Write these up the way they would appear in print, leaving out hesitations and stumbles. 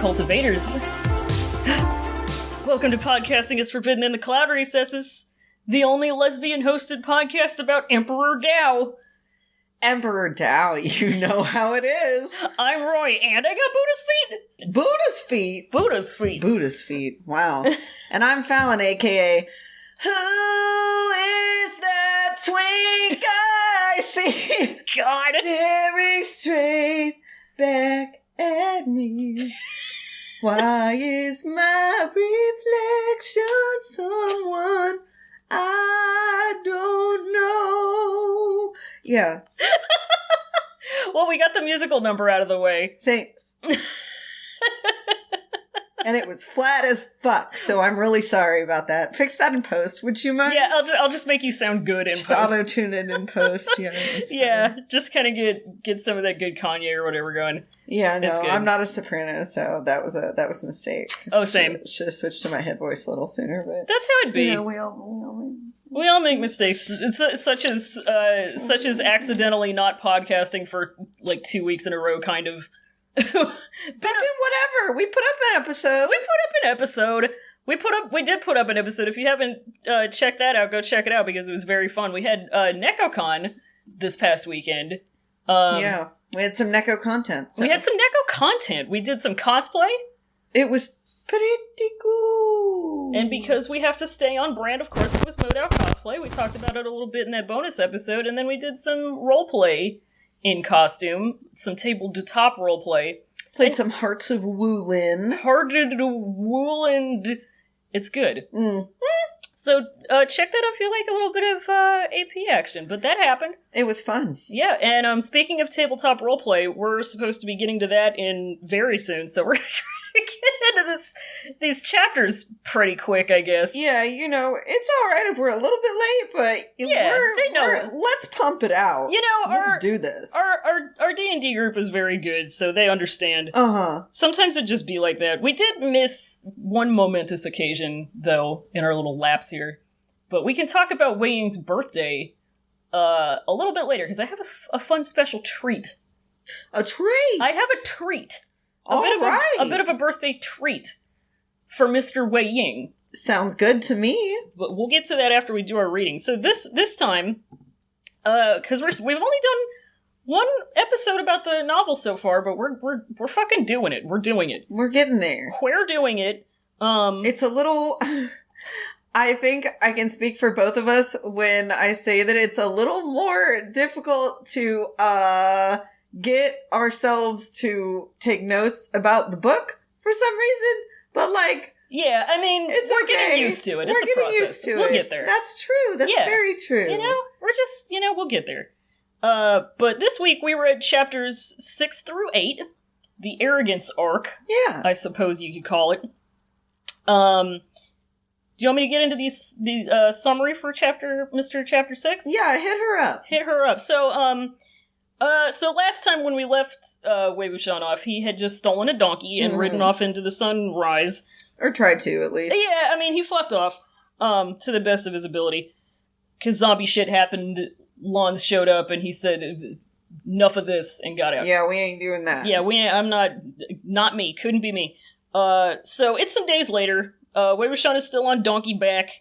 cultivators. Welcome to Podcasting is Forbidden in the Cloud Recesses, the only lesbian-hosted podcast about Emperor Dao. Emperor Dao, you know how it is. I'm Roy, and I got Buddha's feet. Buddha's feet? Buddha's feet. Buddha's feet, wow. And I'm Fallon, a.k.a. Who is that twink I see? God. Staring straight back at me. Why is my reflection someone I don't know? Yeah. Well, we got the musical number out of the way. Thanks. And it was flat as fuck, so I'm really sorry about that. Fix that in post, would you mind? Yeah, I'll just make you sound good in just post. auto-tune it in post, yeah. Yeah, just kind of get some of that good Kanye or whatever going. Yeah, no, I'm not a soprano, so that was a mistake. Oh, same. Should have switched to my head voice a little sooner, but that's how it'd be. You know, we all make mistakes. It's such as accidentally not podcasting for like 2 weeks in a row, kind of. Fucking whatever. We put up an episode. We did put up an episode. If you haven't checked that out, go check it out because it was very fun. We had NecoCon this past weekend. Yeah, we had some Neko content. So. We had some Neko content. We did some cosplay. It was pretty cool. And because we have to stay on brand, of course, it was Modal cosplay. We talked about it a little bit in that bonus episode, and then we did some roleplay in costume, some table-to-top roleplay. Played some Hearts of Wulin. It's good. Mm. So check that out if you like a little bit of AP action. But that happened. It was fun. Yeah, and speaking of tabletop roleplay, we're supposed to be getting to that in very soon, so we're going to try to get into these chapters pretty quick, I guess. Yeah, you know, it's alright if we're a little bit late, but let's pump it out. You know, let's do this. Our D&D group is very good, so they understand. Uh-huh. Sometimes it just be like that. We did miss one momentous occasion, though, in our little lapse here. But we can talk about Wei Ying's birthday a little bit later, because I have a fun special treat. A treat? I have a treat. A bit of a birthday treat for Mr. Wei Ying. Sounds good to me. But we'll get to that after we do our reading. So this time, because we've only done one episode about the novel so far, but we're fucking doing it. We're doing it. We're getting there. We're doing it. It's a little. I think I can speak for both of us when I say that it's a little more difficult to get ourselves to take notes about the book for some reason, but yeah, I mean, we're getting used to it. It's a process. Used to it. We'll get there. That's true. That's very true. You know, we're just, we'll get there. But this week we read chapters 6 through 8, the Arrogance arc. Yeah, I suppose you could call it. Do you want me to get into the summary for Chapter 6? Yeah, hit her up. So last time when we left Wei Wuxian off, he had just stolen a donkey and ridden off into the sunrise. Or tried to, at least. Yeah, I mean, he fucked off, to the best of his ability. Because zombie shit happened, Lons showed up, and he said, enough of this, and got out. Yeah, we ain't doing that. Yeah, I'm not me, couldn't be me. So it's some days later, Wei Wuxian is still on donkey back.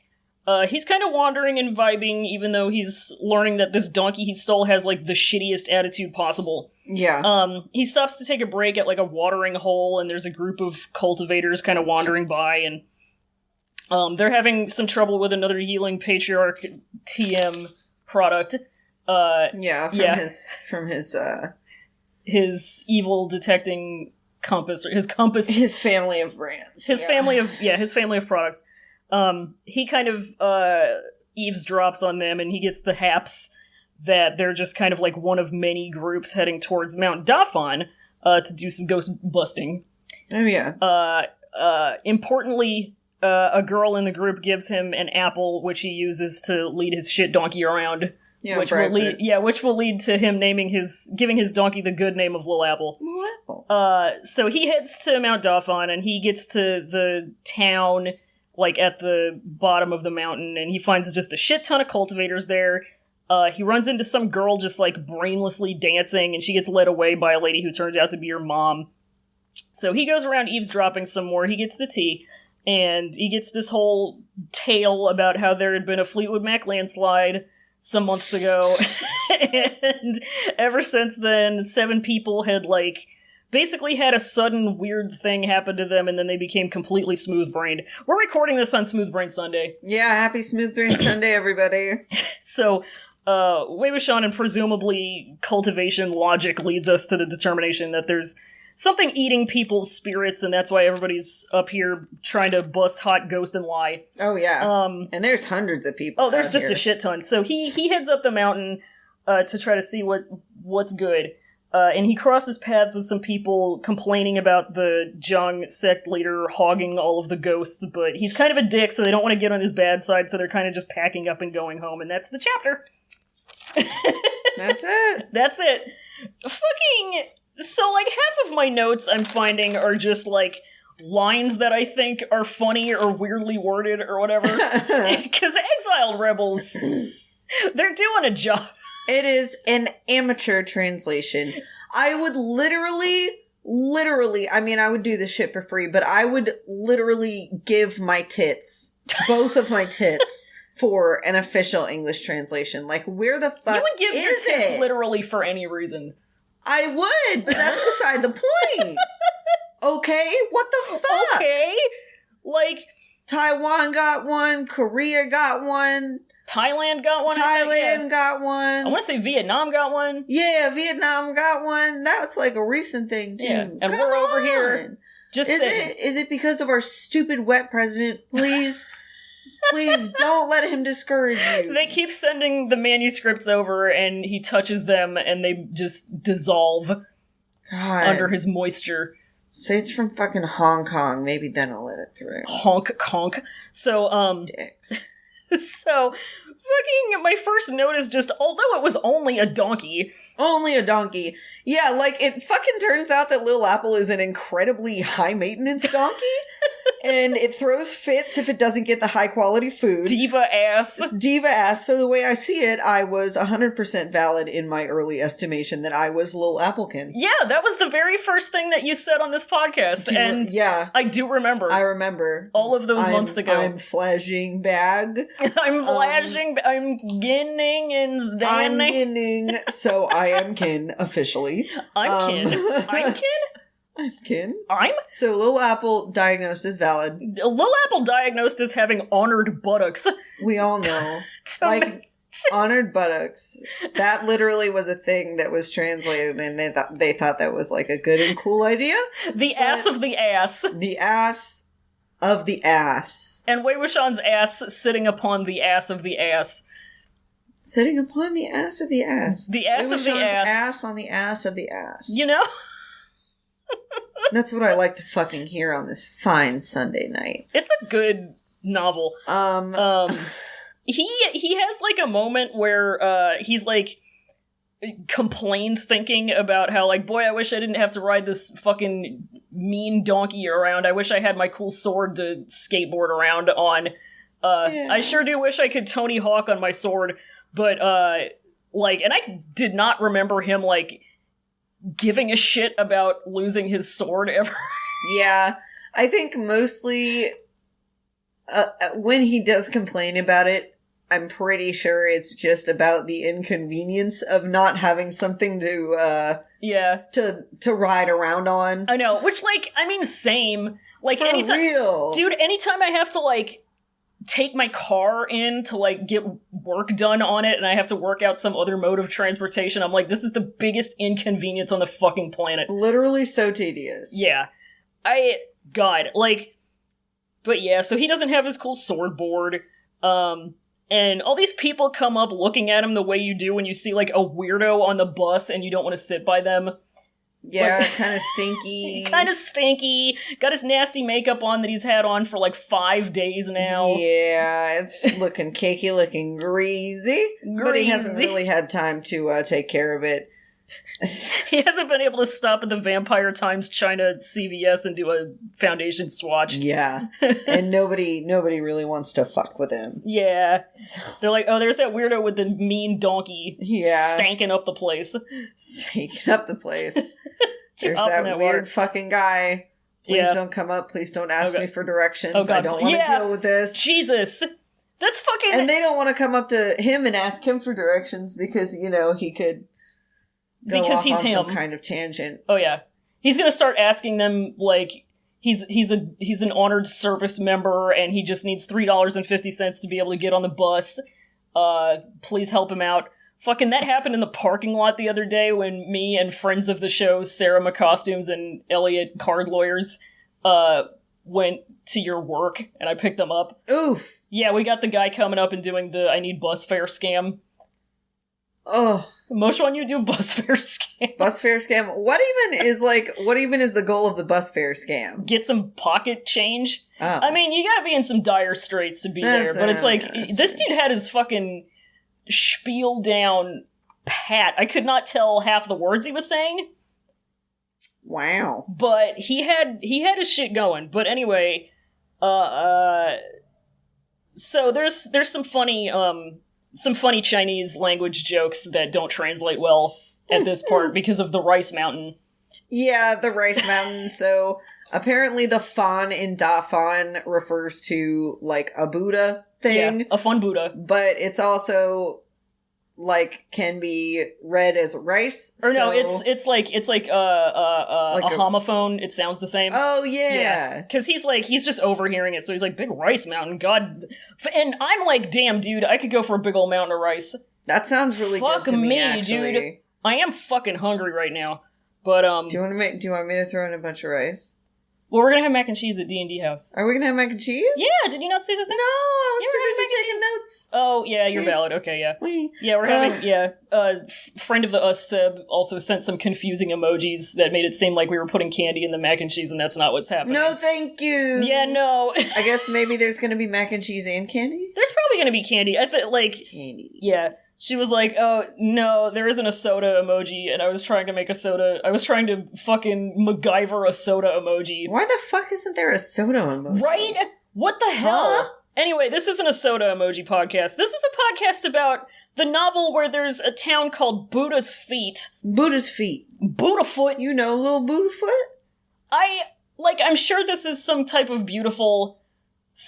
He's kind of wandering and vibing, even though he's learning that this donkey he stole has, the shittiest attitude possible. Yeah. He stops to take a break at, a watering hole, and there's a group of cultivators kind of wandering by, and they're having some trouble with another Healing Patriarch TM product. From his evil detecting compass, or his compass. His family of brands. His family of products. He kind of eavesdrops on them, and he gets the haps that they're just kind of one of many groups heading towards Mount Dafan to do some ghost busting. Oh, yeah. Importantly, a girl in the group gives him an apple, which he uses to lead his shit donkey around. Yeah, which will lead to him giving his donkey the good name of Lil Apple. Lil Apple. So he heads to Mount Dafan, and he gets to the town, at the bottom of the mountain, and he finds just a shit ton of cultivators there. He runs into some girl just, brainlessly dancing, and she gets led away by a lady who turns out to be her mom. So he goes around eavesdropping some more. He gets the tea, and he gets this whole tale about how there had been a Fleetwood Mac landslide some months ago, and ever since then, 7 people had, like, basically had a sudden weird thing happen to them, and then they became completely smooth-brained. We're recording this on Smooth Brain Sunday. Yeah, happy Smooth Brain Sunday, everybody. So, Wei Wuxian and presumably cultivation logic leads us to the determination that there's something eating people's spirits, and that's why everybody's up here trying to bust hot ghost and lie. Oh, yeah. And there's hundreds of people. Oh, there's just a shit ton. So he heads up the mountain to try to see what's good. And he crosses paths with some people complaining about the Jiang sect leader hogging all of the ghosts, but he's kind of a dick, so they don't want to get on his bad side, so they're kind of just packing up and going home, and that's the chapter. That's it. That's it. Fucking... So, like, half of my notes I'm finding are just, like, lines that I think are funny or weirdly worded or whatever. Because exiled rebels, they're doing a job. It is an amateur translation. I would literally, I mean, I would do this shit for free, but I would literally give my tits, both of my tits, for an official English translation. Like, where the fuck is it? You would give your tits literally for any reason. I would, but that's beside the point. Okay? What the fuck? Okay? Like... Taiwan got one, Korea got one. Thailand got one, Thailand got one. I want to say Vietnam got one. Yeah, Vietnam got one. That's like a recent thing, too. Yeah, and we're over here just saying. Is it because of our stupid wet president? Please... Please don't let him discourage you. They keep sending the manuscripts over, and he touches them, and they just dissolve under his moisture. Say it's from fucking Hong Kong. Maybe then I'll let it through. Honk conk. So, Dick. So, fucking, my first note is just, although it was only a donkey... Only a donkey. Yeah, like, it fucking turns out that Lil Apple is an incredibly high-maintenance donkey, and it throws fits if it doesn't get the high-quality food. Diva ass. It's diva ass. So the way I see it, I was 100% valid in my early estimation that I was Lil Applekin. Yeah, that was the very first thing that you said on this podcast, yeah. I do remember. I remember. All of those months ago. I'm flashing bag. I'm flashing, I'm ginning and standing. I'm ginning, so I am kin, officially. I'm kin. I'm kin? I'm kin. I'm? So Lil Apple diagnosed as valid. Lil Apple diagnosed as having honored buttocks. We all know. Like, honored buttocks. That literally was a thing that was translated, and they thought that was like a good and cool idea. The ass of the ass. The ass of the ass. And Wei Wuxian's ass sitting upon the ass of the ass. Sitting upon the ass of the ass. The ass of the ass. Ass on the ass of the ass. You know? That's what I like to fucking hear on this fine Sunday night. It's a good novel. He has like a moment where he's like thinking about how like, boy, I wish I didn't have to ride this fucking mean donkey around. I wish I had my cool sword to skateboard around on. Yeah. I sure do wish I could Tony Hawk on my sword, but like, and I did not remember him like giving a shit about losing his sword ever. Yeah, I think mostly when he does complain about it, I'm pretty sure it's just about the inconvenience of not having something to ride around on. I know, which like, I mean, same. Like For real. Dude, anytime I have to like take my car in to like get work done on it and I have to work out some other mode of transportation, I'm like, this is the biggest inconvenience on the fucking planet. Literally so tedious. Yeah. But yeah, so he doesn't have his cool sword board. And all these people come up looking at him the way you do when you see like a weirdo on the bus and you don't want to sit by them. Yeah, like, kind of stinky. Kind of stinky. Got his nasty makeup on that he's had on for like 5 days now. Yeah, it's looking cakey, looking greasy. But he hasn't really had time to take care of it. He hasn't been able to stop at the Vampire Times China CVS and do a foundation swatch. Yeah, and nobody really wants to fuck with him. Yeah, they're like, oh, there's that weirdo with the mean donkey. Yeah, stanking up the place. Stanking up the place. There's Up in that that weird water. fucking guy. Please Yeah. don't come up. Please don't ask Oh, me God. for directions. Oh, God. I don't want to Yeah. deal with this. Jesus. That's fucking... And they don't want to come up to him and ask him for directions because, he could go Because off he's on him. some kind of tangent. Oh, yeah. He's gonna start asking them, like, he's an honored service member, and he just needs $3.50 to be able to get on the bus. Please help him out. Fucking that happened in the parking lot the other day when me and friends of the show, Sarah McCostumes and Elliot Card Lawyers, went to your work, and I picked them up. Oof. Yeah, we got the guy coming up and doing the I need bus fare scam. Oh. Moshawn, you do bus fare scam. Bus fare scam. What even is the goal of the bus fare scam? Get some pocket change. Oh. I mean, you gotta be in some dire straits to be there, but it's like, this dude had his fucking spiel down pat. I could not tell half the words he was saying. Wow. But he had his shit going. But anyway, so there's some funny Chinese language jokes that don't translate well at this part because of the Rice Mountain. Yeah, the Rice Mountain. So apparently the Fan in Da Fan refers to like a Buddha thing. Yeah, a fun Buddha. But it's also like can be read as rice. Or no, so- it's like Like a a- homophone. It sounds the same. Oh yeah. Because he's just overhearing it, so he's like, big rice mountain, god. And I'm like, damn, dude, I could go for a big old mountain of rice. That sounds really Fuck good to me, me, actually. dude. I am fucking hungry right now. But, Do you want me to throw in a bunch of rice? well, we're gonna have mac and cheese at D&D house. Are we gonna have mac and cheese? Yeah, did you not see the No, thing? I was You too were busy having taking notes. Oh, yeah, you're valid. Okay, yeah. Wait. Yeah, we're having, friend of the us, Seb, also sent some confusing emojis that made it seem like we were putting candy in the mac and cheese, and that's not what's happening. No, thank you. Yeah, no. I guess maybe there's gonna be mac and cheese and candy? There's probably gonna be candy. I think, like, Candy. yeah. She was like, oh, no, there isn't a soda emoji, and I was trying to make a soda. I was trying to fucking MacGyver a soda emoji. Why the fuck isn't there a soda emoji? Right? What the hell? Huh? Anyway, this isn't a soda emoji podcast. This is a podcast about the novel where there's a town called Buddha's Feet. Buddha's feet. Buddhafoot. You know little Buddhafoot? I'm sure this is some type of beautiful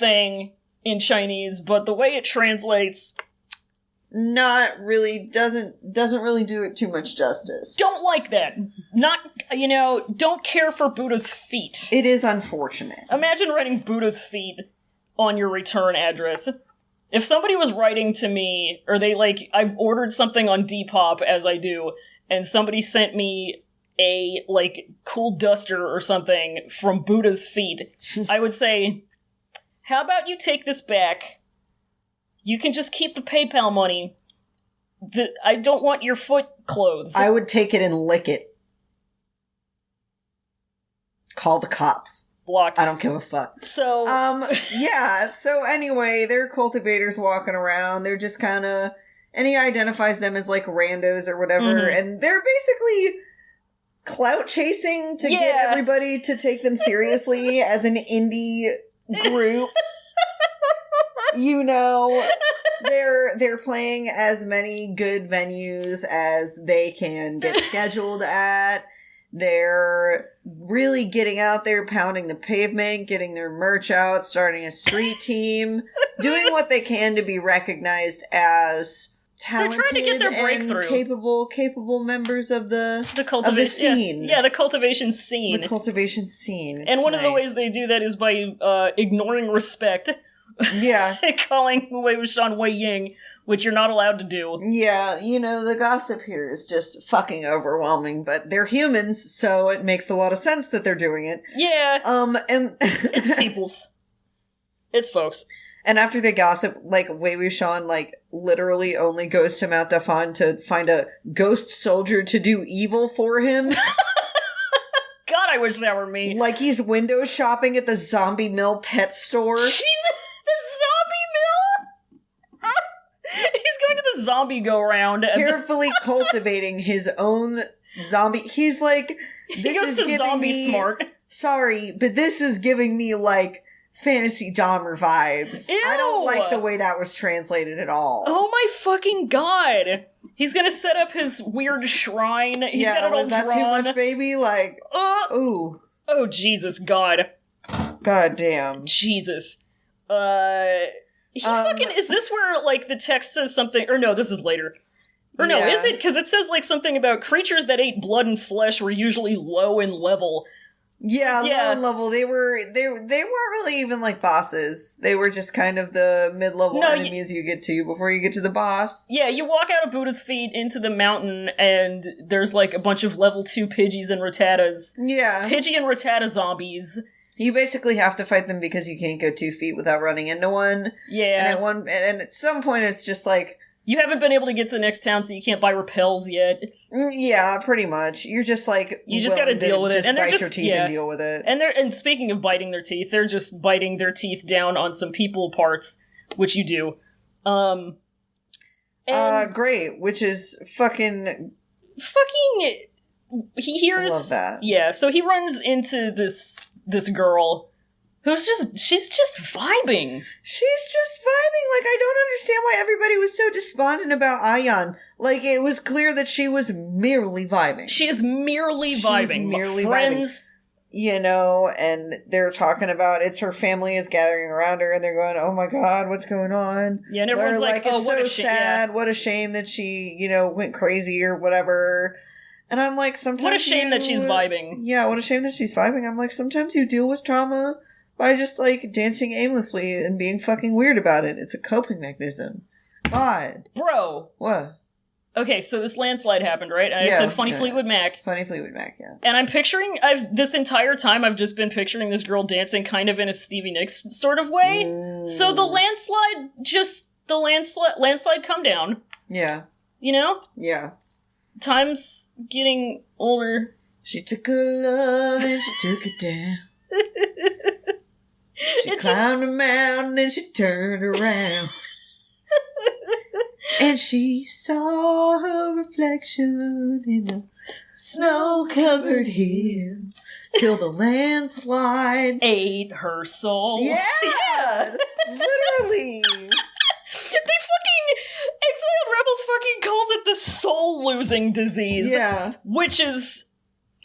thing in Chinese, but the way it translates... Not really, doesn't really do it too much justice. Don't like that. Don't care for Buddha's feet. It is unfortunate. Imagine writing Buddha's feet on your return address. If somebody was writing to me, or I ordered something on Depop, as I do, and somebody sent me a, cool duster or something from Buddha's feet, I would say, how about you take this back? You can just keep the PayPal money. I don't want your foot clothes. I would take it and lick it. Call the cops. Blocked. I don't give a fuck. So... yeah, so anyway, they're cultivators walking around. They're just kind of... And he identifies them as, randos or whatever. Mhm. And they're basically clout chasing to get everybody to take them seriously as an indie group. They're playing as many good venues as they can get scheduled at. They're really getting out there, pounding the pavement, getting their merch out, starting a street team, doing what they can to be recognized as talented trying to get their and breakthrough. capable members of the scene. Yeah, the cultivation scene. The cultivation scene. And one of the nice. ways they do that is by ignoring respect. Yeah. Calling Wei Wuxian Wei Ying, which you're not allowed to do. Yeah, the gossip here is just fucking overwhelming, but they're humans, so it makes a lot of sense that they're doing it. Yeah. And it's people's. It's folks. And after they gossip, Wei Wuxian, literally only goes to Mount Dafan to find a ghost soldier to do evil for him. God, I wish that were me. He's window shopping at the Zombie Mill pet store. Jesus! The zombie mill? He's going to the zombie go-round. Carefully cultivating his own zombie. He's like, he goes to Zombie Smart. Sorry, but this is giving me, fantasy Dahmer vibes. Ew! I don't like the way that was translated at all. Oh my fucking god! He's gonna set up his weird shrine. He's got it all was that drawn. too much, baby? Like, ooh. Oh, Jesus, God. God damn. Jesus. He fucking... Is this where, like, the text says something... Or no, this is later. Or no, is it? Because it says, like, something about creatures that ate blood and flesh were usually low in level. Yeah, low in level. They weren't really even like bosses. They were just kind of the mid-level enemies you get to before you get to the boss. Yeah, you walk out of Buddha's feet into the mountain, and there's like a bunch of level 2 Pidgeys and Rattatas. Yeah. Pidgey and Rattata zombies. You basically have to fight them because you can't go 2 feet without running into one. Yeah. And at some point it's just like... You haven't been able to get to the next town, so you can't buy repels yet. Yeah, pretty much. You're just like... You just gotta deal with it. And bite your teeth and deal with it. And speaking of biting their teeth, they're just biting their teeth down on some people parts, which you do. Great, which is fucking... He hears... I love that. Yeah, so he runs into this girl... she's just vibing. She's just vibing. Like, I don't understand why everybody was so despondent about Ayan. Like, it was clear that she was merely vibing. She is merely vibing. Friends. You know, and they're talking about her family is gathering around her, and they're going, oh my god, what's going on? Yeah, and everyone's like, oh, it's what so a shame. sad. Yeah. What a shame that she, went crazy or whatever. And I'm like, sometimes what a shame that she's vibing. Yeah, what a shame that she's vibing. I'm like, sometimes you deal with trauma by just, like, dancing aimlessly and being fucking weird about it. It's a coping mechanism. God. Bro. What? Okay, so this landslide happened, right? And I said Funny Fleetwood Mac. Funny Fleetwood Mac, yeah. And I'm picturing, this entire time I've just been picturing this girl dancing kind of in a Stevie Nicks sort of way. So the landslide come down. Yeah. You know? Yeah. Time's getting older. She took her love and she took it down. She climbed a mountain and she turned around. And she saw her reflection in the snow-covered hill till the landslide ate her soul. Yeah! Literally! They fucking... Exiled Rebels fucking calls it the soul-losing disease. Yeah. Which is...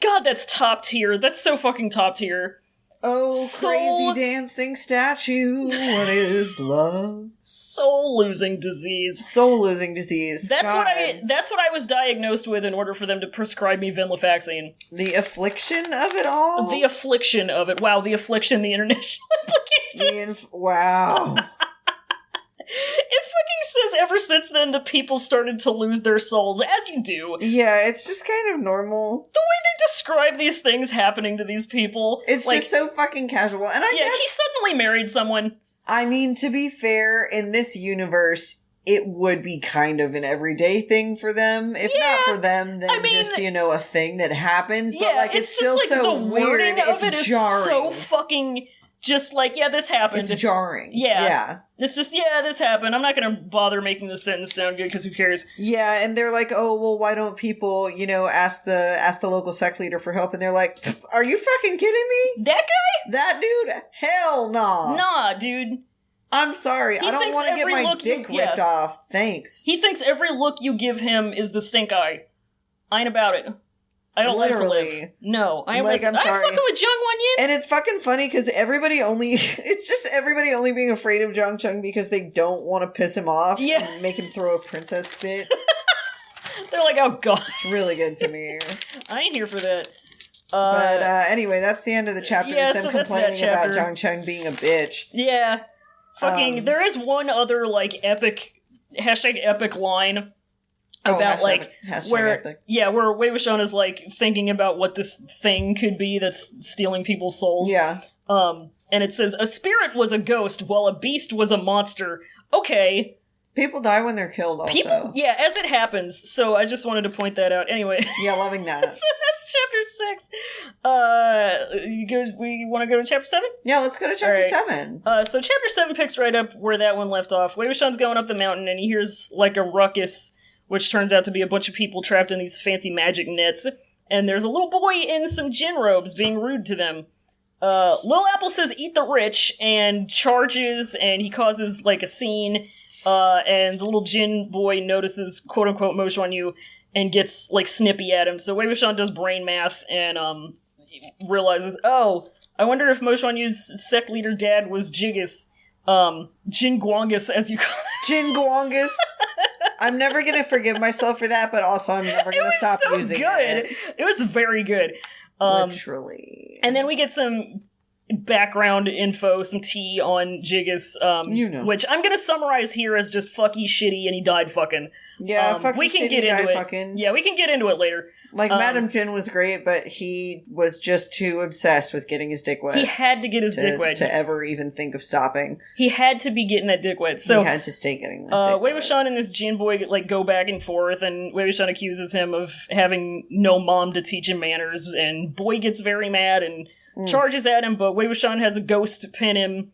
God, that's top tier. That's so fucking top tier. Oh, crazy dancing statue, what is love? Soul-losing disease. Soul-losing disease. That's what I was diagnosed with in order for them to prescribe me venlafaxine. The affliction of it all? The affliction of it. Wow, the affliction, the international implication. Wow. It fucking says ever since then the people started to lose their souls, as you do. Yeah, it's just kind of normal. The way they describe these things happening to these people. It's like, just so fucking casual. And I guess... he suddenly married someone. I mean, to be fair, in this universe, it would be kind of an everyday thing for them. If not for them, then just, a thing that happens. Yeah, but, like, it's still like so the weird. It's jarring. So fucking... Just like, this happened. It's jarring. Yeah. It's just, this happened. I'm not gonna bother making the sentence sound good, because who cares? Yeah, and they're like, oh, well, why don't people, ask the local sect leader for help? And they're like, are you fucking kidding me? That guy? That dude? Hell nah. Nah, dude. I'm sorry. I don't want to get my dick ripped off. Thanks. He thinks every look you give him is the stink eye. I ain't about it. I don't like to live. No, I'm sorry. I'm fucking with Jiang Wanyin. And it's fucking funny because it's just everybody only being afraid of Jiang Cheng because they don't want to piss him off and make him throw a princess fit. They're like, oh god. It's really good to me. I ain't here for that. But anyway, that's the end of the chapter. Is them complaining about Jiang Cheng being a bitch. Yeah. Fucking, there is one other, like, epic line. About where Wei Wuxian is like thinking about what this thing could be that's stealing people's souls. Yeah. And it says a spirit was a ghost while a beast was a monster. Okay. People die when they're killed also. As it happens. So I just wanted to point that out. Anyway. Yeah, loving that. That's chapter 6. We want to go to chapter 7? Yeah, let's go to chapter 7. So chapter 7 picks right up where that one left off. Wei Wuxian's going up the mountain and he hears like a ruckus, which turns out to be a bunch of people trapped in these fancy magic nets. And there's a little boy in some djinn robes being rude to them. Lil Apple says eat the rich and charges, and he causes like a scene, and the little Jin boy notices quote unquote Mo Xuanyu and gets like snippy at him. So Wei Wuxian does brain math and realizes, oh, I wonder if Mo Xuanyu's sect leader dad was Jigus, Jin Guangus as you call it. Jin Guangus. I'm never gonna forgive myself for that, but also I'm never gonna stop using it. It was very good. Literally. And then we get some background info, some tea on Jigus, which I'm gonna summarize here as just fuck he shitty and he died fucking. Yeah, fuck we can get into it. Fucking. Yeah, we can get into it later. Like, Madam Jin was great, but he was just too obsessed with getting his dick wet. He had to get his dick wet. To ever even think of stopping. He had to be getting that dick wet. So he had to stay getting that dick wet. Wei Wuxian and this Jin boy, like, go back and forth, and Wei Wuxian accuses him of having no mom to teach him manners, and boy gets very mad and charges at him, but Wei Wuxian has a ghost to pin him.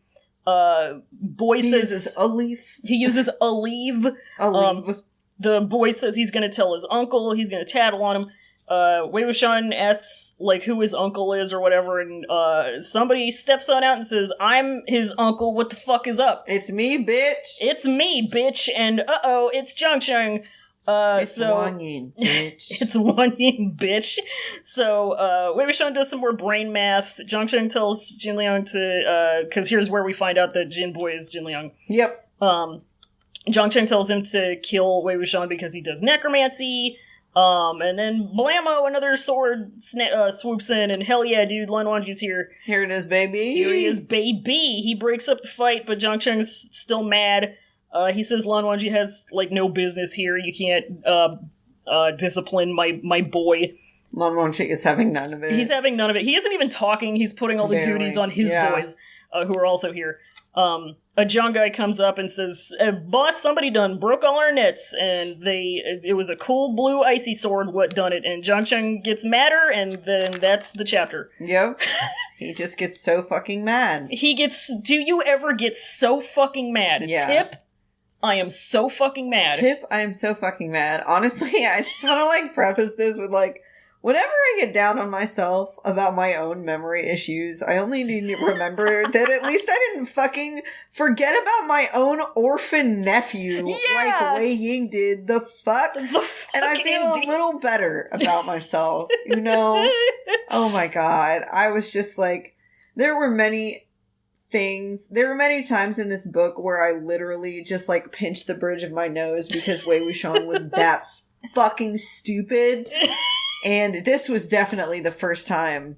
Boy he says... uses a leaf. He uses a leave. A leave. The boy says he's gonna tell his uncle, he's gonna tattle on him. Wei Wuxian asks, like, who his uncle is or whatever, and somebody steps on out and says, I'm his uncle, what the fuck is up? It's me, bitch! It's me, bitch, and uh-oh, it's Jiang Cheng. It's Wanyin, bitch. It's Wanyin, bitch. So, Wei Wuxian does some more brain math. Jiang Cheng tells Jin Liang to, because here's where we find out that Jin boy is Jin Liang. Yep. Jiang Cheng tells him to kill Wei Wuxian because he does necromancy. And then blammo, another sword swoops in, and hell yeah, dude, Lan Wangji's here. Here it is, baby. Here he is, baby. He breaks up the fight, but Jiang Cheng's still mad. He says Lan Wangji has, like, no business here. You can't, discipline my boy. Lan Wangji is having none of it. He's having none of it. He isn't even talking. He's putting all the duties on his boys, who are also here. A John guy comes up and says, boss, somebody done broke all our nets, and it was a cool blue icy sword what done it, and Jiang Cheng gets madder, and then that's the chapter. Yep. He just gets so fucking mad. Do you ever get so fucking mad? Yeah. Tip, I am so fucking mad. Tip, I am so fucking mad. Honestly, I just want to, like, preface this with, like, whenever I get down on myself about my own memory issues, I only need to remember that at least I didn't fucking forget about my own orphan nephew like Wei Ying did. The fuck? And I feel a little better about myself, you know? Oh my god. I was just like, there were many times in this book where I literally just, like, pinched the bridge of my nose because Wei Wuxian was that fucking stupid. And this was definitely the first time.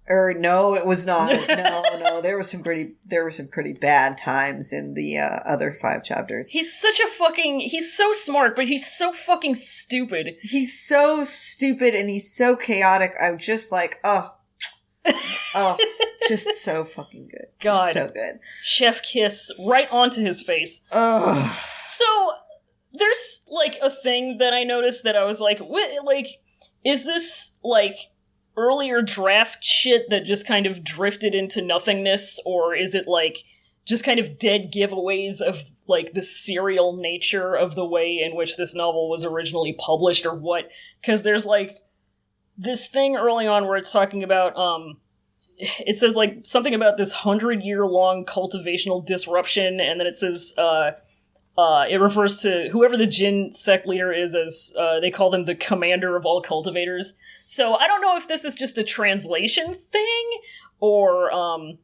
Or no, it was not. No, there were some pretty bad times in the other 5 chapters. He's so smart, but he's so fucking stupid. He's so stupid and he's so chaotic. I'm just like, oh, just so fucking good. God. Just so good. Chef kiss right onto his face. Ugh. So, there's, like, a thing that I noticed that I was like, what, like, is this, like, earlier draft shit that just kind of drifted into nothingness, or is it, like, just kind of dead giveaways of, like, the serial nature of the way in which this novel was originally published, or what? Because there's, like, this thing early on where it's talking about, it says, like, something about this 100-year-long cultivational disruption, and then it says, it refers to whoever the Jin sect leader is as, they call them the commander of all cultivators. So I don't know if this is just a translation thing, or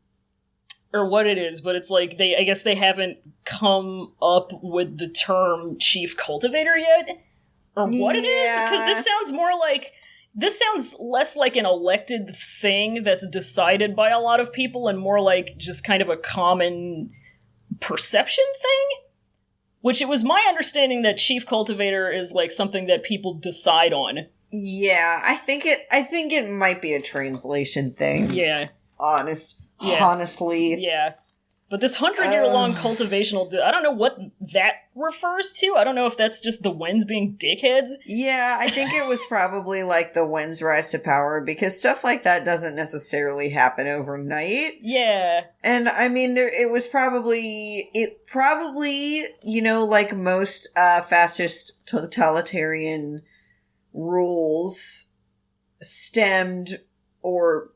what it is, but it's like, I guess they haven't come up with the term chief cultivator yet, or what it is, because this sounds less like an elected thing that's decided by a lot of people, and more like just kind of a common perception thing? Which it was my understanding that chief cultivator is, like, something that people decide on. Yeah, I think it might be a translation thing. Yeah. Honestly. Yeah. But this 100-year-long cultivational... I don't know what that refers to. I don't know if that's just the Wens being dickheads. Yeah, I think it was probably, like, the Wens' rise to power, because stuff like that doesn't necessarily happen overnight. Yeah. And, I mean, it probably, you know, like most fascist totalitarian rules, stemmed or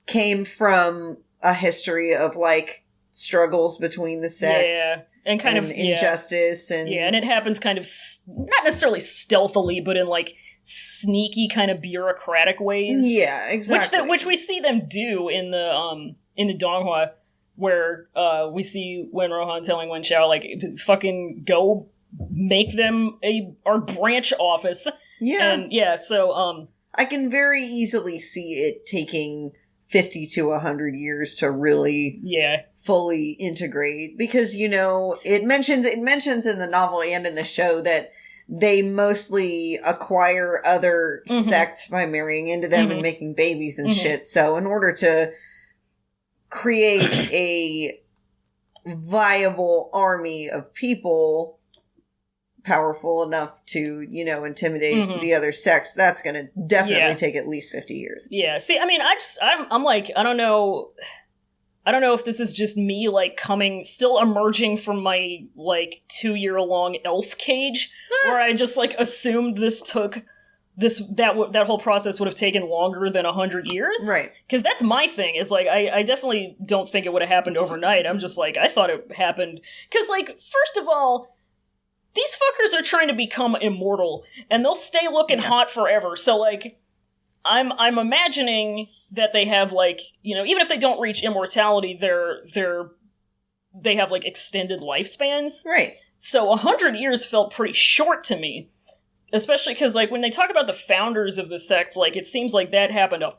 came from a history of, like, struggles between the sects. Yeah. And kind of injustice and and it happens kind of not necessarily stealthily, but in like sneaky kind of bureaucratic ways. Yeah, exactly. Which we see them do in the Donghua, where we see Wen Rohan telling Wen Xiao like fucking go make them our branch office. Yeah, and so I can very easily see it taking 50 to 100 years to really fully integrate, because, you know, it mentions in the novel and in the show that they mostly acquire other sects by marrying into them and making babies and shit. So in order to create a viable army of people powerful enough to, you know, intimidate the other sects, that's going to definitely take at least 50 years. Yeah. See, I mean, I'm like, I don't know if this is just me, like, still emerging from my, like, 2-year-long elf cage, where I just, like, assumed that whole process would have taken longer than 100 years. Right. Because that's my thing, is, like, I definitely don't think it would have happened overnight. I'm just like, I thought it happened. Because, like, first of all, these fuckers are trying to become immortal, and they'll stay looking hot forever. So, like, I'm imagining that they have, like, you know, even if they don't reach immortality, they have, like, extended lifespans. Right. So 100 years felt pretty short to me. Especially because, like, when they talk about the founders of the sect, like, it seems like that happened a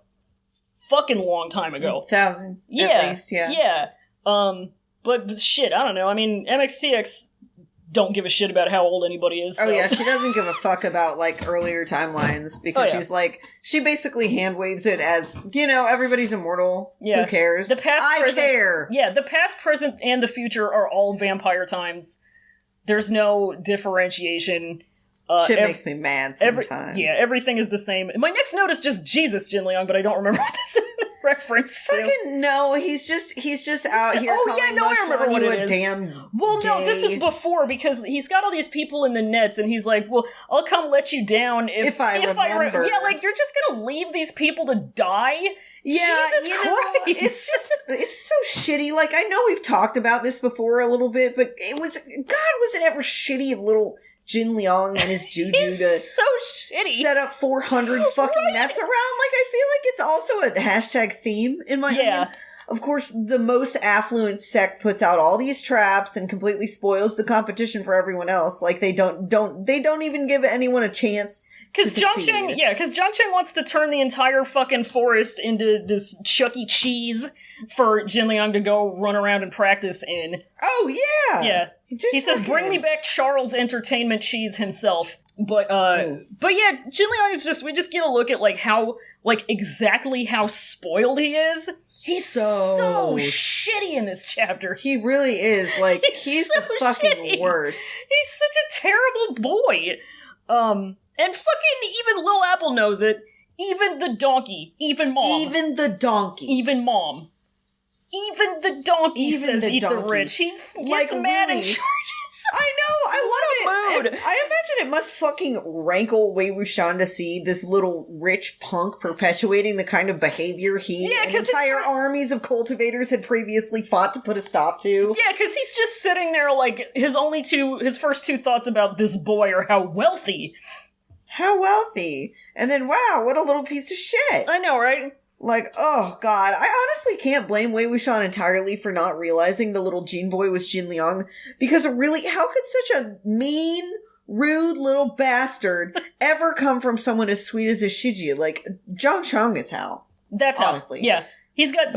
fucking long time ago. 1,000, at least, yeah. Yeah. But shit, I don't know. I mean, MXTX don't give a shit about how old anybody is. So. Oh yeah, she doesn't give a fuck about, like, earlier timelines, because she's like, she basically hand waves it as, you know, everybody's immortal. Yeah. Who cares? The past, I care. Yeah, the past, present, and the future are all vampire times. There's no differentiation. Shit makes me mad sometimes. Everything is the same. My next note is just Jesus Jin Liang, but I don't remember what this is in reference to. Fucking no, he's just out here calling I remember what it is. Damn well, gay. no, this is before, because he's got all these people in the nets, and he's like, well, I'll come let you down if I remember. Yeah, like, you're just gonna leave these people to die? Yeah, Jesus Christ. It's so shitty. Like, I know we've talked about this before a little bit, but was it ever shitty of little Jin Liang and his juju to so shitty. Set up 400 fucking nets around? Like, I feel like it's also a hashtag theme in my opinion. Of course, the most affluent sect puts out all these traps and completely spoils the competition for everyone else. Like, they don't even give anyone a chance. Because Jiang Cheng wants to turn the entire fucking forest into this Chuck E. Cheese for Jin Liang to go run around and practice in. Oh, yeah! Yeah. He says, bring me back Charles Entertainment Cheese himself. But yeah, Jin Liang is just, we just get a look at, like, how, like, exactly how spoiled he is. He's so shitty in this chapter. He really is. Like, he's so the fucking worst. He's such a terrible boy. And fucking even Lil Apple knows it. Even the donkey. Even Mom. Even the donkey. Even Mom. Even the donkey says eat the rich. He gets mad and charges. I know, I love it. I imagine it must fucking rankle Wei Wuxian to see this little rich punk perpetuating the kind of behavior he and entire armies of cultivators had previously fought to put a stop to. Yeah, because he's just sitting there like, his first two thoughts about this boy are how wealthy. How wealthy. And then, wow, what a little piece of shit. I know, right? Like, oh god, I honestly can't blame Wei Wuxian entirely for not realizing the little Jean boy was Jin Liang, because really, how could such a mean, rude little bastard ever come from someone as sweet as a Shiji? Like, Jiang Cheng is how. That's honestly. How. Yeah. He's got,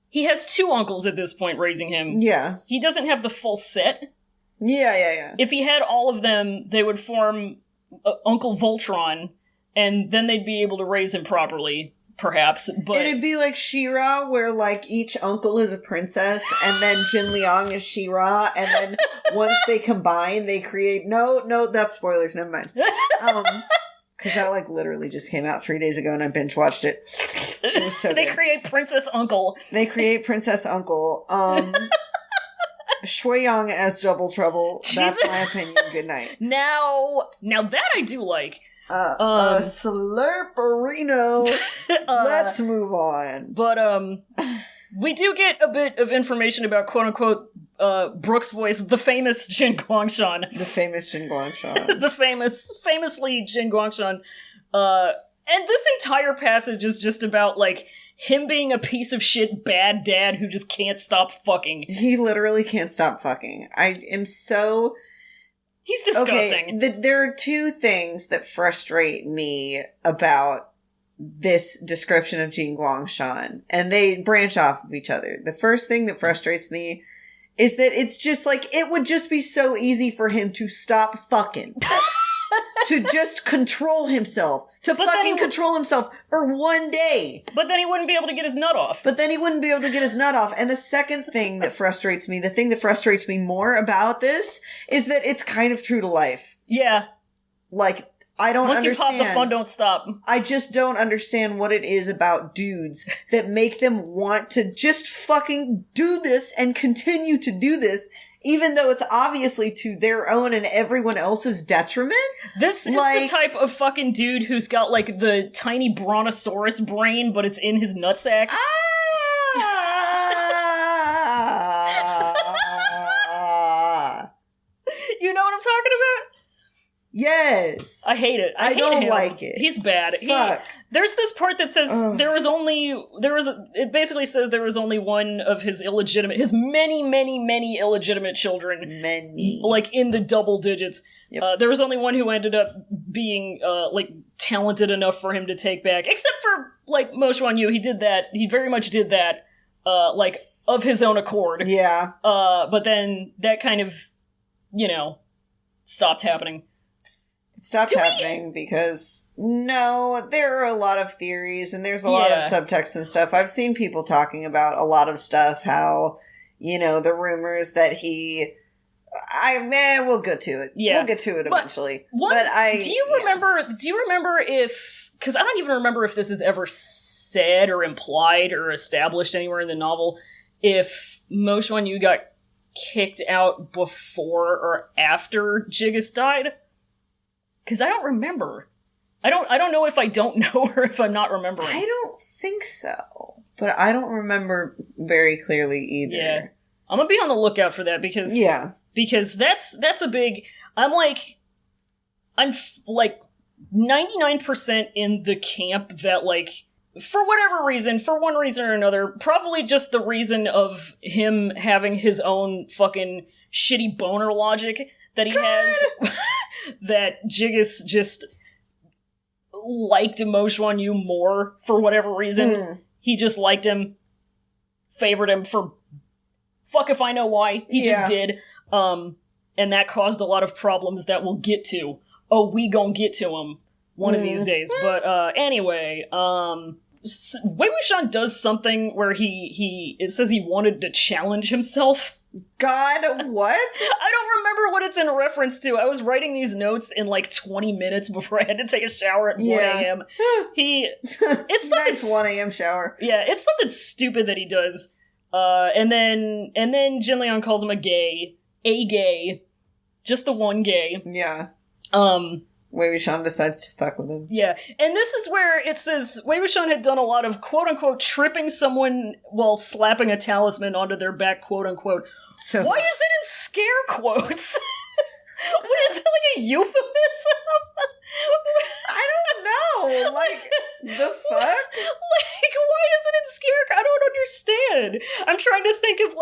he has two uncles at this point raising him. Yeah. He doesn't have the full set. Yeah. If he had all of them, they would form Uncle Voltron, and then they'd be able to raise him properly, perhaps. But it'd be like She-Ra, where, like, each uncle is a princess, and then Jin Liang is She-Ra, and then once they combine, they create... No, that's spoilers, never mind. Because that, like, literally just came out 3 days ago, and I binge-watched it. It was so They good. create Princess Uncle. Shui Yang as Double Trouble. Jesus. That's my opinion. Good night. Now that I do like. A slurperino. Let's move on. But, we do get a bit of information about quote-unquote, Brooke's voice, the famous Jin Guangshan. The famous Jin Guangshan. famously Jin Guangshan. And this entire passage is just about, like, him being a piece of shit bad dad who just can't stop fucking. He literally can't stop fucking. I am so... He's disgusting. Okay, there are two things that frustrate me about this description of Jin Guangshan, and they branch off of each other. The first thing that frustrates me is that it's just like, it would just be so easy for him to stop fucking. To just control himself. To fucking control himself for one day. But then he wouldn't be able to get his nut off. And the second thing that frustrates me, the thing that frustrates me more about this, is that it's kind of true to life. Yeah. Like, I don't understand. Once you pop, the fun don't stop. I just don't understand what it is about dudes that make them want to just fucking do this and continue to do this, even though it's obviously to their own and everyone else's detriment. This is the type of fucking dude who's got, like, the tiny brontosaurus brain, but it's in his nutsack. You know what I'm talking about? Yes. I hate it. I don't him. like it. He's bad. Fuck. There's this part that says it basically says there was only one of his many illegitimate children. Many. Like, in the double digits. Yep. There was only one who ended up being, like, talented enough for him to take back. Except for, like, Mo Xuan Yu, he very much did that, like, of his own accord. Yeah. But then that kind of, stopped happening. It stopped happening because, no, there are a lot of theories and there's a lot of subtext and stuff. I've seen people talking about a lot of stuff, how, the rumors that we'll get to it. Yeah. We'll get to it eventually. Do you remember if, because I don't even remember if this is ever said or implied or established anywhere in the novel, if Mo Xuan Yu got kicked out before or after Jigus died? Because I don't remember. I don't know if I don't know or if I'm not remembering. I don't think so. But I don't remember very clearly either. Yeah. I'm gonna be on the lookout for that because that's a big... I'm 99% in the camp that, like, for whatever reason, for one reason or another, probably just the reason of him having his own fucking shitty boner logic that he has, that Jigus just liked Mo Xuan Yu more for whatever reason. He just liked him, favored him for fuck if I know why. He just did. And that caused a lot of problems that we'll get to. Oh, we gon' get to them one of these days. But anyway, Wei Wuxian does something where it says he wanted to challenge himself. God, what? I don't remember what it's in reference to. I was writing these notes in 20 minutes before I had to take a shower at 1 a.m. It's nice 1 a.m. shower. Yeah, it's something stupid that he does. And then Jin Liang calls him a gay, just the one gay. Yeah. Wei Wuxian decides to fuck with him. Yeah, and this is where it says Wei Wuxian had done a lot of quote-unquote tripping someone while slapping a talisman onto their back, quote-unquote. So, why is it in scare quotes? What is that, like a euphemism? I don't know. The fuck? Why is it in scare? I don't understand. I'm trying to think of,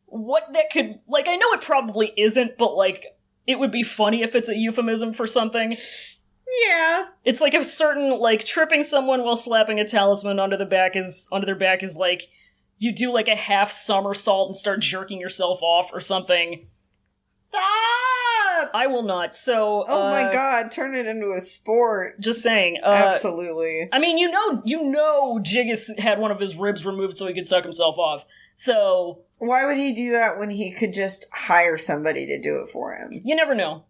what that could... I know it probably isn't, but, it would be funny if it's a euphemism for something. Yeah. It's like a certain, tripping someone while slapping a talisman onto their back is you do, a half somersault and start jerking yourself off or something. Stop! I will not, so... Oh my god, turn it into a sport. Just saying. Absolutely. I mean, you know Jigus had one of his ribs removed so he could suck himself off. So... Why would he do that when he could just hire somebody to do it for him? You never know.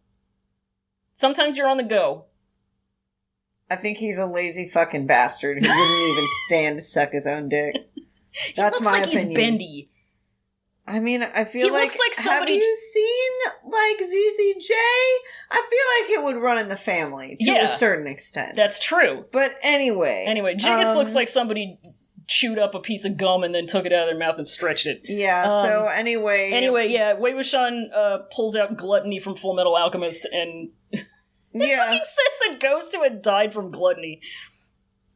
Sometimes you're on the go. I think he's a lazy fucking bastard who wouldn't even stand to suck his own dick. That's my opinion. He's bendy. I mean, I feel He like, looks like somebody... have you seen, like, ZZJ? I feel like it would run in the family, to a certain extent. That's true. But anyway. Jigus looks like somebody chewed up a piece of gum and then took it out of their mouth and stretched it. Yeah, so anyway... Anyway, yeah, Wei Wuxian pulls out Gluttony from Full Metal Alchemist and... He fucking says a ghost who had died from gluttony.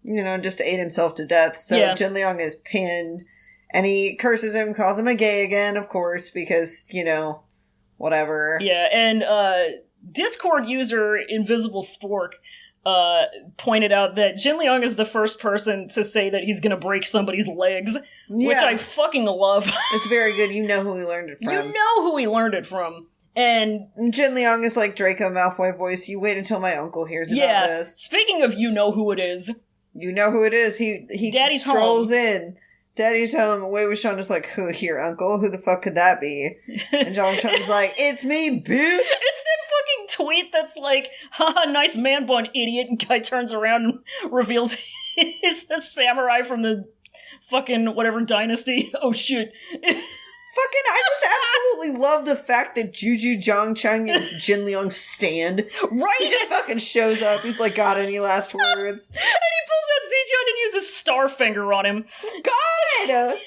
You know, just ate himself to death. So Jin Liang is pinned... And he curses him, calls him a gay again, of course, because, you know, whatever. Yeah, and Discord user Invisible Spork pointed out that Jin Liang is the first person to say that he's gonna break somebody's legs, which I fucking love. It's very good. You know who he learned it from. You know who he learned it from. And Jin Liang is like Draco Malfoy voice. You wait until my uncle hears about this. Speaking of you know who it is. You know who it is. He Daddy's strolls home. In. Daddy's home, and Wei Wuxian is like, who here, uncle? Who the fuck could that be? And Jiang Cheng's like, it's me, bitch! It's that fucking tweet that's like, haha, nice man bun, idiot, and guy turns around and reveals he's a samurai from the fucking whatever dynasty. Oh shit. I just absolutely love the fact that Juju Jiang Cheng is Jin Liang's stand. Right? He just fucking shows up. He's like, got any last words? And he pulls out Zichun and uses star finger on him. God!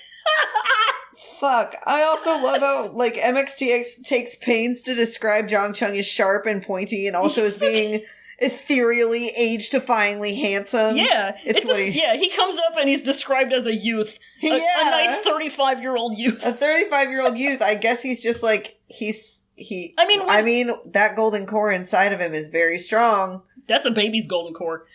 Fuck. I also love how, like, MXTX takes pains to describe Jiang Cheng as sharp and pointy and also as being ethereally, age-defyingly handsome. Yeah. He comes up and he's described as a youth. A nice 35-year-old youth. A 35-year-old youth. I guess he's just like, I mean, that golden core inside of him is very strong. That's a baby's golden core.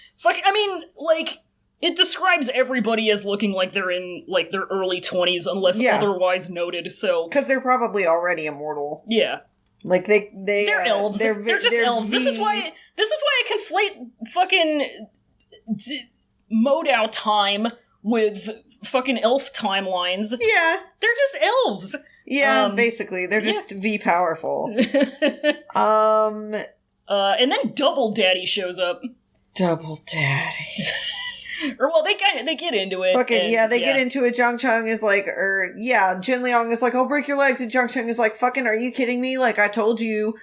It describes everybody as looking like they're in, like, their early 20s, unless otherwise noted, so... Because they're probably already immortal. Yeah. Like, they're elves. They're just elves. This is why I conflate fucking Modao time with fucking elf timelines. Yeah. They're just elves. Yeah, basically. They're just V powerful. And then Double Daddy shows up. Double Daddy. Or, well, they get into it. Fucking, they get into it. Jiang Cheng is like, Jin Liang is like, I'll break your legs. And Jiang Cheng is like, fucking, are you kidding me? Like, I told you,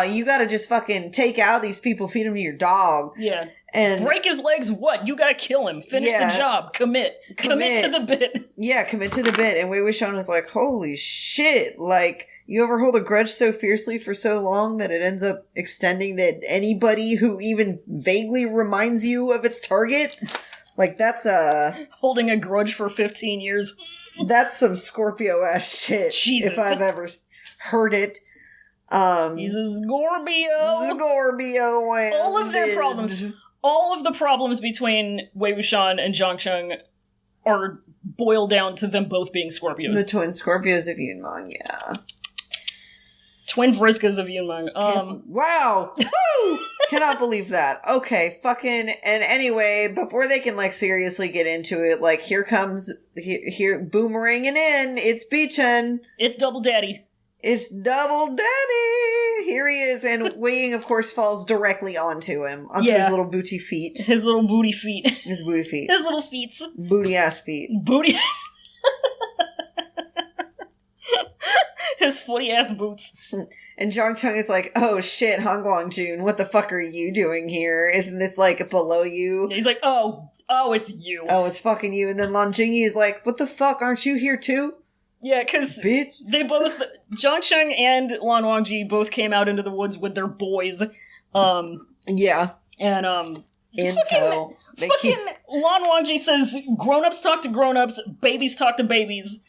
you gotta just fucking take out these people, feed them to your dog. Yeah. And break his legs, what? You gotta kill him. Finish the job. Commit to the bit. Yeah, commit to the bit. And Wei Wuxian was like, holy shit. Like, you ever hold a grudge so fiercely for so long that it ends up extending to anybody who even vaguely reminds you of its target? Like, that's holding a grudge for 15 years. That's some Scorpio-ass shit. Jesus. If I've ever heard it. He's a Scorpio. All of the problems between Wei Wuxian and Jiang Cheng are boiled down to them both being Scorpios. The twin Scorpios of Yvonne, yeah. Twin Vriskas of Yunmeng. Wow! Woo! Cannot believe that. Okay, fucking, and anyway, before they can, like, seriously get into it, like, here boomeranging in, it's Beechen. It's Double Daddy. It's Double Daddy! Here he is, and Wei Ying, of course, falls directly onto him, onto his little booty feet. His little booty feet. His booty feet. His little feets. Booty-ass feet. Booty-ass. His footy-ass boots. And Jiang Cheng is like, oh shit, Han Guangjun, what the fuck are you doing here? Isn't this, like, below you? He's like, oh, it's you. Oh, it's fucking you. And then Lan Jingyi is like, what the fuck, aren't you here too? Yeah, because they both, Jiang Cheng and Lan Wangji both came out into the woods with their boys. Yeah. And, in tow. Fucking Lan Wangji says, grown-ups talk to grown-ups, babies talk to babies.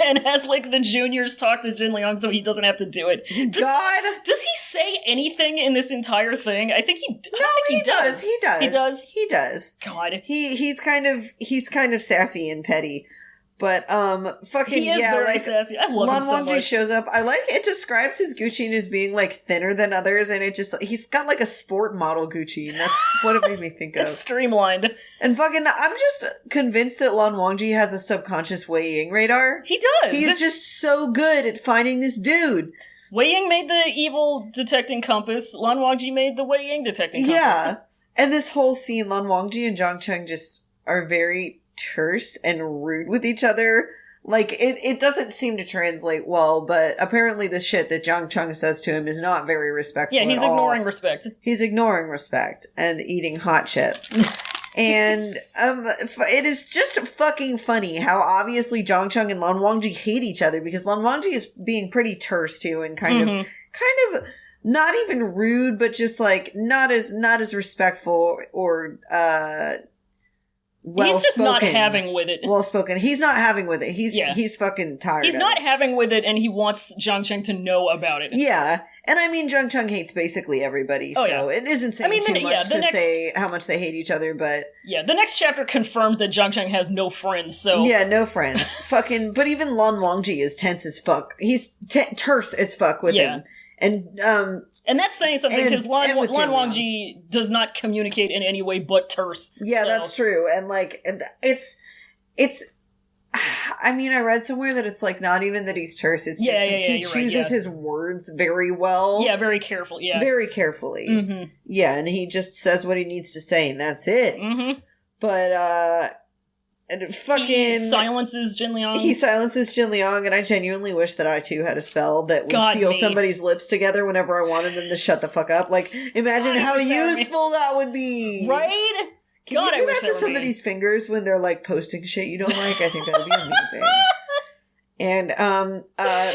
And has, like, the juniors talk to Jin Liang so he doesn't have to do it. Does he say anything in this entire thing? I think he does. He does. He does. God. He's kind of sassy and petty. But, fucking, he is very sassy. I love him so much. Lan Wangji shows up. I like, it describes his guqin as being, like, thinner than others, and he's got, like, a sport model guqin. That's what it made me think of. It's streamlined. And fucking, I'm just convinced that Lan Wangji has a subconscious Wei Ying radar. He does! He's just so good at finding this dude. Wei Ying made the evil detecting compass. Lan Wangji made the Wei Ying detecting compass. Yeah. And this whole scene, Lan Wangji and Jiang Cheng just are very terse and rude with each other. Like, it doesn't seem to translate well, but apparently the shit that Jiang Cheng says to him is not very respectful. Yeah, he's ignoring respect. He's ignoring respect and eating hot chip. And it is just fucking funny how obviously Jiang Cheng and Lan Wangji hate each other, because Lan Wangji is being pretty terse too, and kind of not even rude, but just like not as respectful or well-spoken. He's just not having with it. Well-spoken. He's not having with it. He's fucking tired. He's not having with it, and he wants Jiang Cheng to know about it. Yeah, and I mean Jiang Cheng hates basically everybody, so it isn't saying too much to say how much they hate each other. But yeah, the next chapter confirms that Jiang Cheng has no friends. So yeah, no friends. Fucking. But even Lan Wangji is tense as fuck. He's terse as fuck with him, and that's saying something, because Lan Wangji does not communicate in any way but terse. Yeah, so. That's true. And like, it's, I mean, I read somewhere that it's like not even that he's terse. It's just he chooses his words very well. Yeah, very carefully. Yeah. Very carefully. Mm-hmm. Yeah, and he just says what he needs to say, and that's it. Mm-hmm. But, and fucking... He silences Jin Liang, and I genuinely wish that I too had a spell that would seal somebody's lips together whenever I wanted them to shut the fuck up. Like, imagine how useful that would be! Right? Can you do that to somebody's fingers when they're, like, posting shit you don't like? I think that would be amazing. And,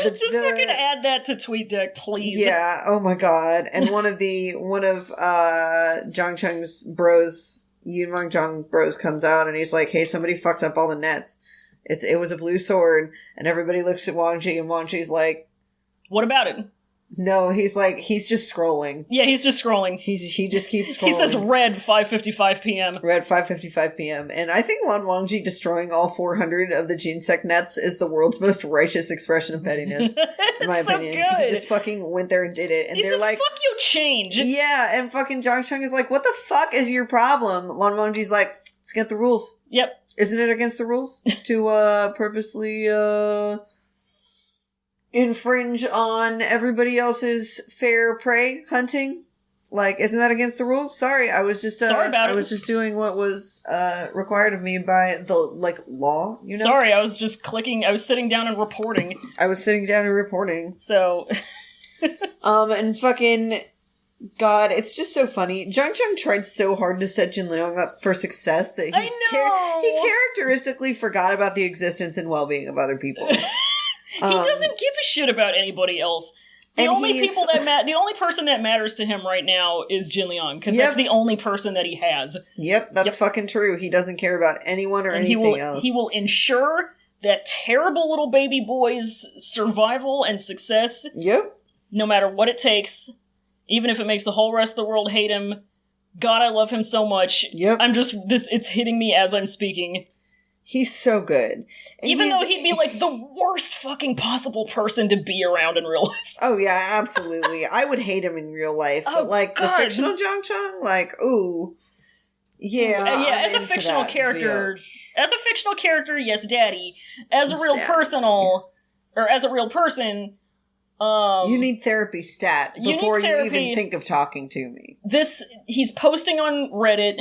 just fucking add that to TweetDeck, please. Yeah, oh my god. And one of Jiang Cheng's bros... Yunmeng Zhang Bros comes out and he's like, hey, somebody fucked up all the nets. It was a blue sword, and everybody looks at Wangji, and Wangji's like, what about it? No, he's like, he's just scrolling. Yeah, he's just scrolling. He just keeps scrolling. He says red 5:55 p.m. Red 5:55 p.m. And I think Lan Wangji destroying all 400 of the Jinsec nets is the world's most righteous expression of pettiness, in my opinion. Good. He just fucking went there and did it. And he they're says, like, fuck you, change. Yeah, and fucking Jiang Cheng is like, what the fuck is your problem? Lan Wangji's like, it's against the rules. Yep. Isn't it against the rules to purposely infringe on everybody else's fair prey hunting? Like, isn't that against the rules? Sorry, I was just just doing what was required of me by the law, you know? Sorry, I was sitting down and reporting. So and fucking God, it's just so funny. Jiang Cheng tried so hard to set Jin Liang up for success that he characteristically forgot about the existence and well-being of other people. He doesn't give a shit about anybody else. The only person that matters to him right now is Jin Liang, because that's the only person that he has. Yep, that's fucking true. He doesn't care about anyone or anything else. He will ensure that terrible little baby boy's survival and success. Yep. No matter what it takes, even if it makes the whole rest of the world hate him. God, I love him so much. Yep. It's hitting me as I'm speaking. He's so good. And even though he'd be like the worst fucking possible person to be around in real life. Oh yeah, absolutely. I would hate him in real life. But like God. The fictional Jiang Cheng, like, ooh. Yeah. As a fictional character, yes, daddy. As a real person, you need therapy stat before you even think of talking to me. He's posting on Reddit.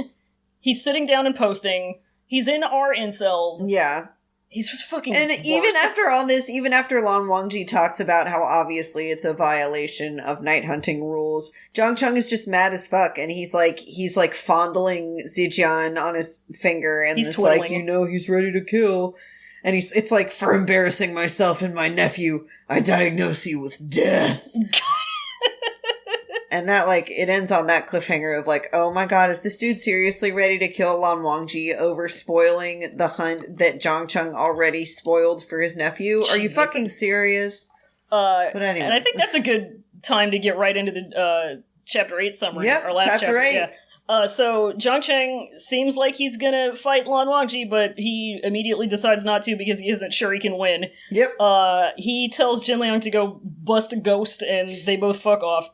He's sitting down and posting. He's in our incels. Yeah. He's fucking And worst. Even after all this, even after Lan Wangji talks about how obviously it's a violation of night hunting rules, Jiang Cheng is just mad as fuck, and he's like fondling Zijian on his finger, and it's twiddling. Like, he's ready to kill. And it's like, for embarrassing myself and my nephew, I diagnose you with death. And that, like, it ends on that cliffhanger of, like, oh my god, is this dude seriously ready to kill Lan Wangji over spoiling the hunt that Jiang Cheng already spoiled for his nephew? Are you fucking serious? But anyway. And I think that's a good time to get right into the Chapter 8 summary. Yep, our last Chapter 8. Yeah. So Jiang Cheng seems like he's gonna fight Lan Wangji, but he immediately decides not to because he isn't sure he can win. Yep. He tells Jin Liang to go bust a ghost, and they both fuck off.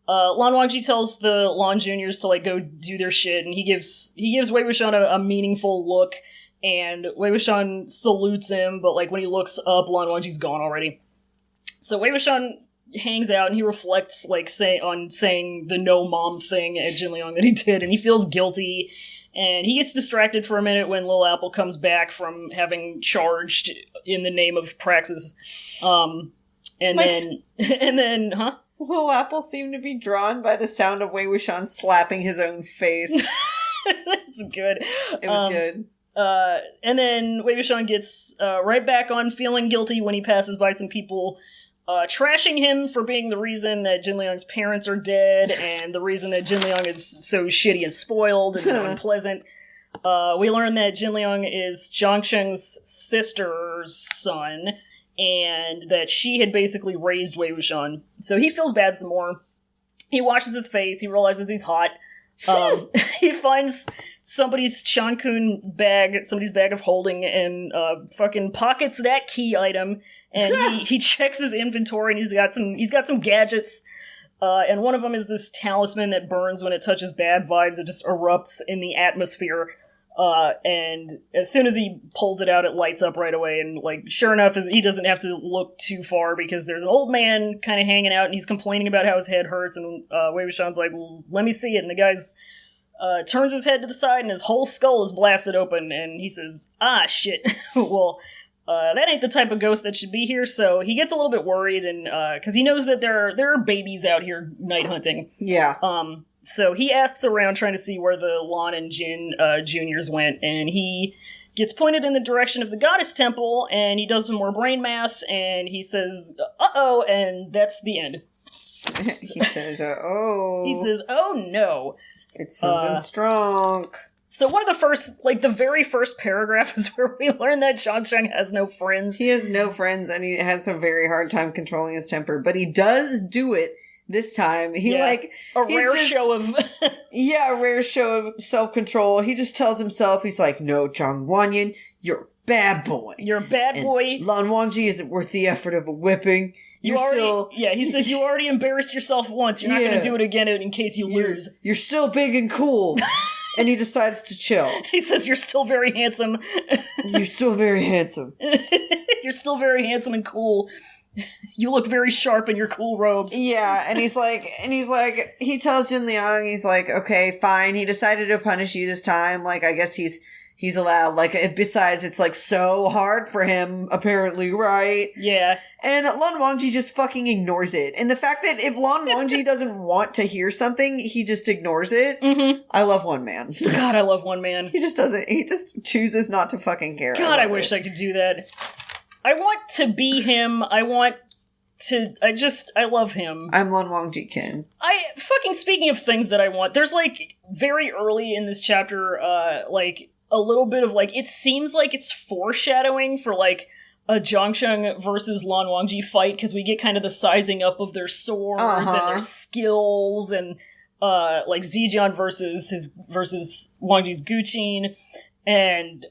Lan Wangji tells the Lan Juniors to go do their shit, and he gives Wei Wuxian a meaningful look, and Wei Wuxian salutes him, but when he looks up, Lan Wangji's gone already. So Wei Wuxian hangs out and he reflects saying the no mom thing at Jin Liang that he did, and he feels guilty, And he gets distracted for a minute when Lil Apple comes back from having charged in the name of Praxis. And then, huh? Lil Apple seemed to be drawn by the sound of Wei Wuxian slapping his own face. That's good. It was good. And then Wei Wuxian gets right back on feeling guilty when he passes by some people trashing him for being the reason that Jin Liang's parents are dead and the reason that Jin Liang is so shitty and spoiled and unpleasant. We learn that Jin Liang is Jiang Cheng's sister's son and that she had basically raised Wei Wuxian. So he feels bad some more. He washes his face. He realizes he's hot. He finds somebody's Chankun bag, somebody's bag of holding, and fucking pockets that key item. And he checks his inventory, and he's got some gadgets. And one of them is this talisman that burns when it touches bad vibes. It just erupts in the atmosphere. And as soon as he pulls it out, it lights up right away. And like, sure enough, he doesn't have to look too far because there's an old man kind of hanging out, and he's complaining about how his head hurts. And Wei Wuxian's like, "Well, let me see it." And the guy's turns his head to the side, and his whole skull is blasted open. And he says, "Ah, shit." Well. That ain't the type of ghost that should be here, so he gets a little bit worried, and because he knows that there are babies out here night hunting. Yeah. So he asks around trying to see where the Lan and Jin juniors went, and he gets pointed in the direction of the goddess temple, and he does some more brain math, and he says, "Uh-oh," and that's the end. He says, "Uh-oh." He says, "Oh no." It's something strong. So one of the first, like the very first paragraph is where we learn that Jiang Cheng has no friends. He has no friends, and he has a very hard time controlling his temper, but he does do it this time. He a rare show of a rare show of self-control. He just tells himself, he's like, "No, Zhang Wanyan, you're a bad boy. You're a bad boy. Lan Wangji isn't worth the effort of a whipping. He says you already embarrassed yourself once. You're not going to do it again in case you lose. You're still big and cool." And he decides to chill. He says, "You're still very handsome." You're still very handsome. You're still very handsome and cool. You look very sharp in your cool robes. Yeah, and he's like, he tells Jin Liang, he's like, "Okay, fine. He decided to punish you this time. Like, I guess he's allowed. Like, besides, it's like so hard for him, apparently, right?" Yeah. And Lan Wangji just fucking ignores it. And the fact that if Lan Wangji doesn't want to hear something, he just ignores it. Mm-hmm. I love one man. God, I love one man. He just doesn't. He just chooses not to fucking care. God, I wish I could do that. I want to be him. I love him. I'm Lan Wangji Kin. Speaking of things that I want, there's like very early in this chapter, like a little bit of like, it seems like it's foreshadowing for like a Jiang Cheng versus Lan Wangji fight, because we get kind of the sizing up of their swords and their skills, and like Zijian versus Wangji's guqin. And,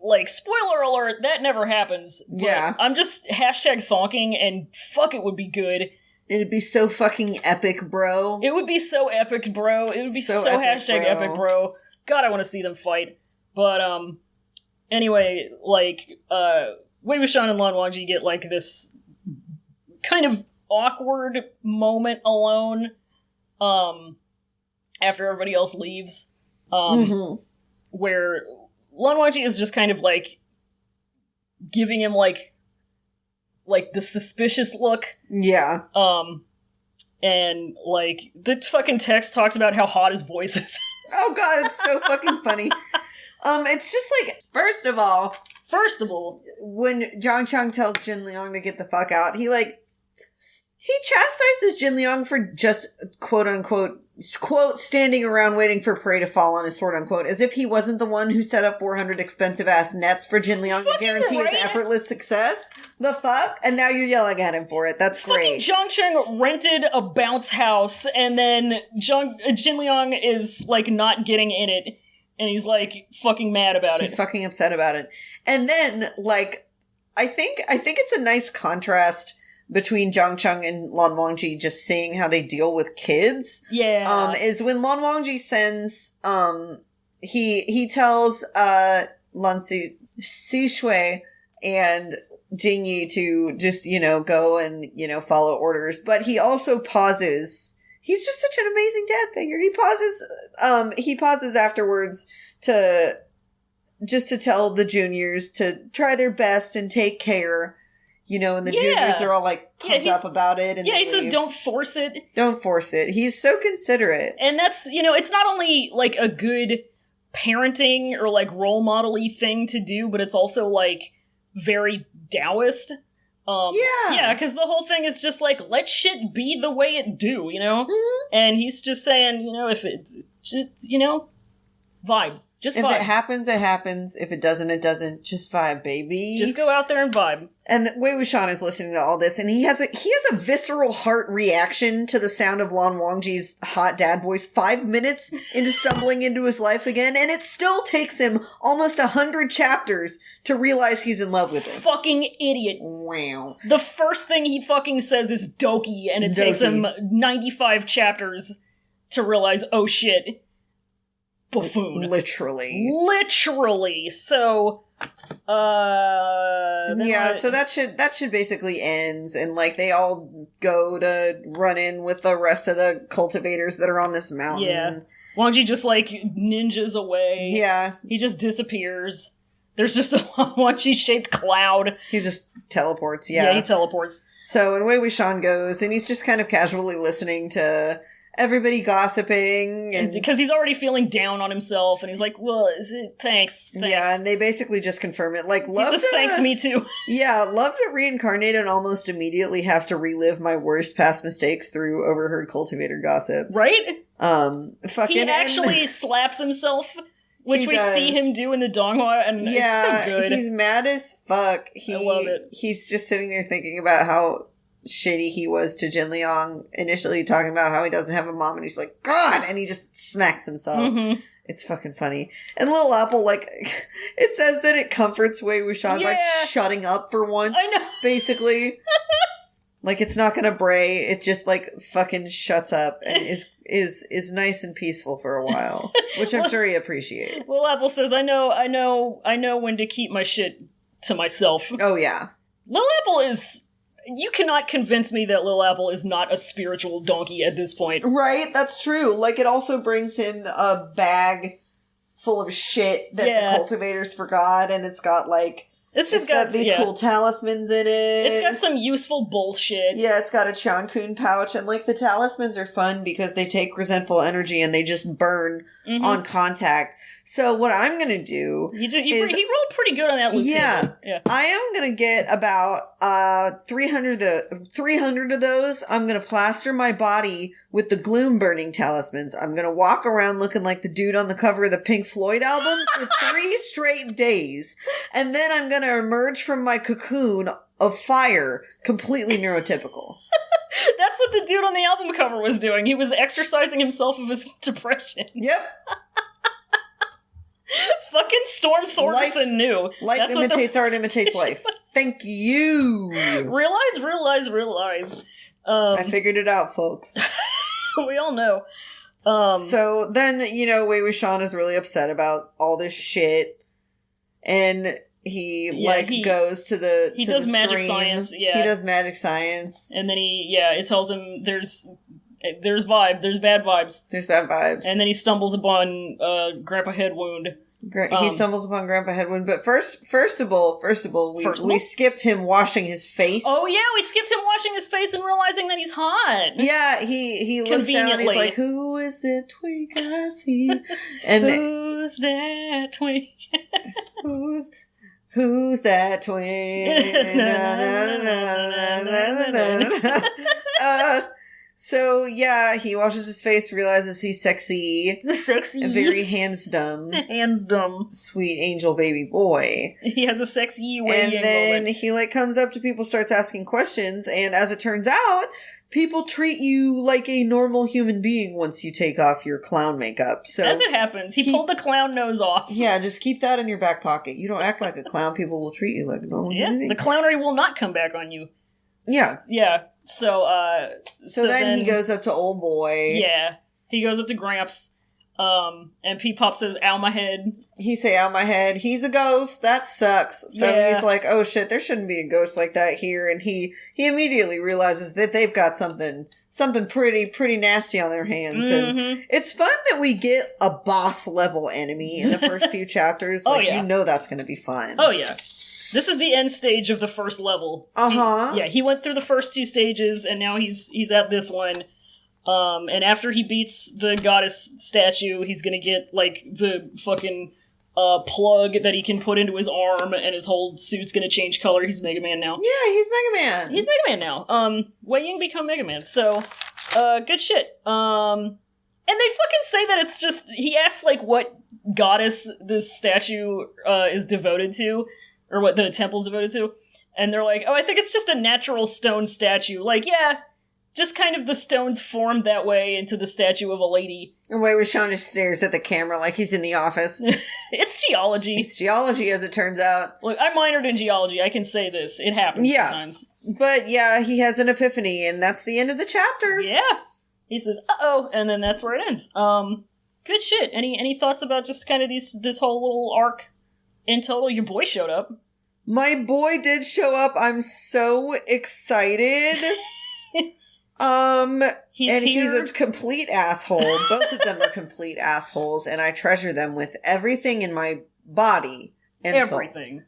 like, spoiler alert, that never happens. Yeah. I'm just #thonking, and fuck, it would be good. It'd be so fucking epic, bro. It would be so epic, bro. It would be so #epic, bro. God, I want to see them fight. But, anyway, like, Wei Wuxian and Lan Wangji get, like, this kind of awkward moment alone, after everybody else leaves. Where Lan Wangji is just kind of, like, giving him, like the suspicious look. Yeah. And, like, the fucking text talks about how hot his voice is. Oh god, it's so fucking funny. It's just like, first of all, when Jiang Cheng tells Jin Liang to get the fuck out, he chastises Jin Liang for just, quote unquote, standing around waiting for prey to fall on his sword, unquote, as if he wasn't the one who set up 400 expensive ass nets for Jin Liang to guarantee his effortless success. The fuck? And now you're yelling at him for it. That's great. Fucking Jiang Cheng rented a bounce house, and then Jin Liang is, like, not getting in it, and he's, like, fucking mad about it. He's fucking upset about it. And then, like, I think it's a nice contrast between Jiang Cheng and Lan Wangji, just seeing how they deal with kids. Yeah. Is when Lan Wangji sends, he tells, Lan Sishui and Jingyi to just, go and, follow orders. But he also pauses. he's just such an amazing dad figure. He pauses afterwards to tell the juniors to try their best and take care, and the juniors are all like pumped up about it. And he says, don't force it. Don't force it. He's so considerate. And that's, it's not only like a good parenting or like role model-y thing to do, but it's also like very Taoist. Yeah, because the whole thing is just like, let shit be the way it do, Mm-hmm. And he's just saying, if it's just, vibe. Just vibe. If it happens, it happens. If it doesn't, it doesn't. Just vibe, baby. Just go out there and vibe. And Wei Wuxian is listening to all this, and he has a visceral heart reaction to the sound of Lan Wangji's hot dad voice 5 minutes into stumbling into his life again, and it still takes him almost 100 chapters to realize he's in love with him. Fucking idiot. Wow. The first thing he fucking says is Doki, and it takes him 95 chapters to realize, oh shit. Buffoon. Literally. So, so that should basically ends, and like they all go to run in with the rest of the cultivators that are on this mountain. Yeah. Wangji just like ninjas away. Yeah. He just disappears. There's just a Wangji shaped cloud. He just teleports. Yeah. Yeah, he teleports. So, and Wei Wuxian goes, and he's just kind of casually listening to everybody gossiping, and because he's already feeling down on himself, and he's like, well, thanks. Yeah, and they basically just confirm it. Like, thanks, me too. Yeah, love to reincarnate and almost immediately have to relive my worst past mistakes through overheard cultivator gossip. Right? He actually slaps himself, which we see him do in the Donghua, and it's so good. He's mad as fuck. I love it. He's just sitting there thinking about how shitty he was to Jin Liang, initially talking about how he doesn't have a mom, and he's like, God! And he just smacks himself. Mm-hmm. It's fucking funny. And Little Apple, like, it says that it comforts Wei Wuxian by shutting up for once, I know. basically. Like, it's not gonna bray, it just, like, fucking shuts up and is nice and peaceful for a while, which I'm sure he appreciates. Little Apple says, I know when to keep my shit to myself. Oh, yeah. Little Apple is... You cannot convince me that Lil Apple is not a spiritual donkey at this point. Right, that's true. Like, it also brings him a bag full of shit that the cultivators forgot, and it's got, like... It's got these cool talismans in it. It's got some useful bullshit. Yeah, it's got a Chankun pouch, and, like, the talismans are fun because they take resentful energy and they just burn on contact. So what I'm going to do he rolled pretty good on that loot table. Yeah. I am going to get about 300 of those. I'm going to plaster my body with the gloom burning talismans. I'm going to walk around looking like the dude on the cover of the Pink Floyd album for 3 straight days. And then I'm going to emerge from my cocoon of fire completely neurotypical. That's what the dude on the album cover was doing. He was exercising himself of his depression. Yep. Fucking Storm Thornton knew. Life imitates art, imitates life. Thank you. Realize. I figured it out, folks. We all know. So then, Wei Wuxian is really upset about all this shit, and he goes to the he does magic science. Yeah, he does magic science, and then it tells him there's bad vibes. There's bad vibes. And then he stumbles upon Grandpa Headwound. He stumbles upon Grandpa Headwound, but first of all, we skipped him washing his face. Oh yeah, we skipped him washing his face and realizing that he's hot. Yeah, he looks down and he's like, "Who is that twink I see?" And who's that twink? Who's that twink? So, yeah, he washes his face, realizes he's sexy. And very handsome. Sweet angel baby boy. He has a sexy way. And then he, comes up to people, starts asking questions, and as it turns out, people treat you like a normal human being once you take off your clown makeup. So as it happens, he pulled the clown nose off. Yeah, just keep that in your back pocket. You don't act like a clown, people will treat you like a normal human being. The clownery will not come back on you. Yeah. Yeah. So then he goes up to old boy. Yeah. He goes up to Gramps. And P-Pop says, ow my head. He say, ow my head. He's a ghost. That sucks. So he's like, oh shit, there shouldn't be a ghost like that here. And he immediately realizes that they've got something pretty nasty on their hands. And it's fun that we get a boss level enemy in the first few chapters. Like, you know that's going to be fun. Oh yeah. This is the end stage of the first level. He went through the first 2 stages, and now he's at this one. And after he beats the goddess statue, he's gonna get, like, the fucking, plug that he can put into his arm, and his whole suit's gonna change color. He's Mega Man now. Yeah, he's Mega Man. He's Mega Man now. Wei Ying become Mega Man, so, good shit. And they fucking say that it's just, he asks, like, what goddess this statue, is devoted to, or what the temple's devoted to, and they're like, oh, I think it's just a natural stone statue. Like, yeah, just kind of the stones formed that way into the statue of a lady. And Wei Wuxian just stares at the camera like he's in the office. It's geology. It's geology, as it turns out. Look, I minored in geology. I can say this. It happens sometimes. But yeah, he has an epiphany, and that's the end of the chapter. Yeah. He says, uh-oh, and then that's where it ends. Good shit. Any thoughts about just kind of this whole little arc in total? Your boy showed up. My boy did show up. I'm so excited. He's a complete asshole. Both of them are complete assholes, and I treasure them with everything in my body and everything. Soul.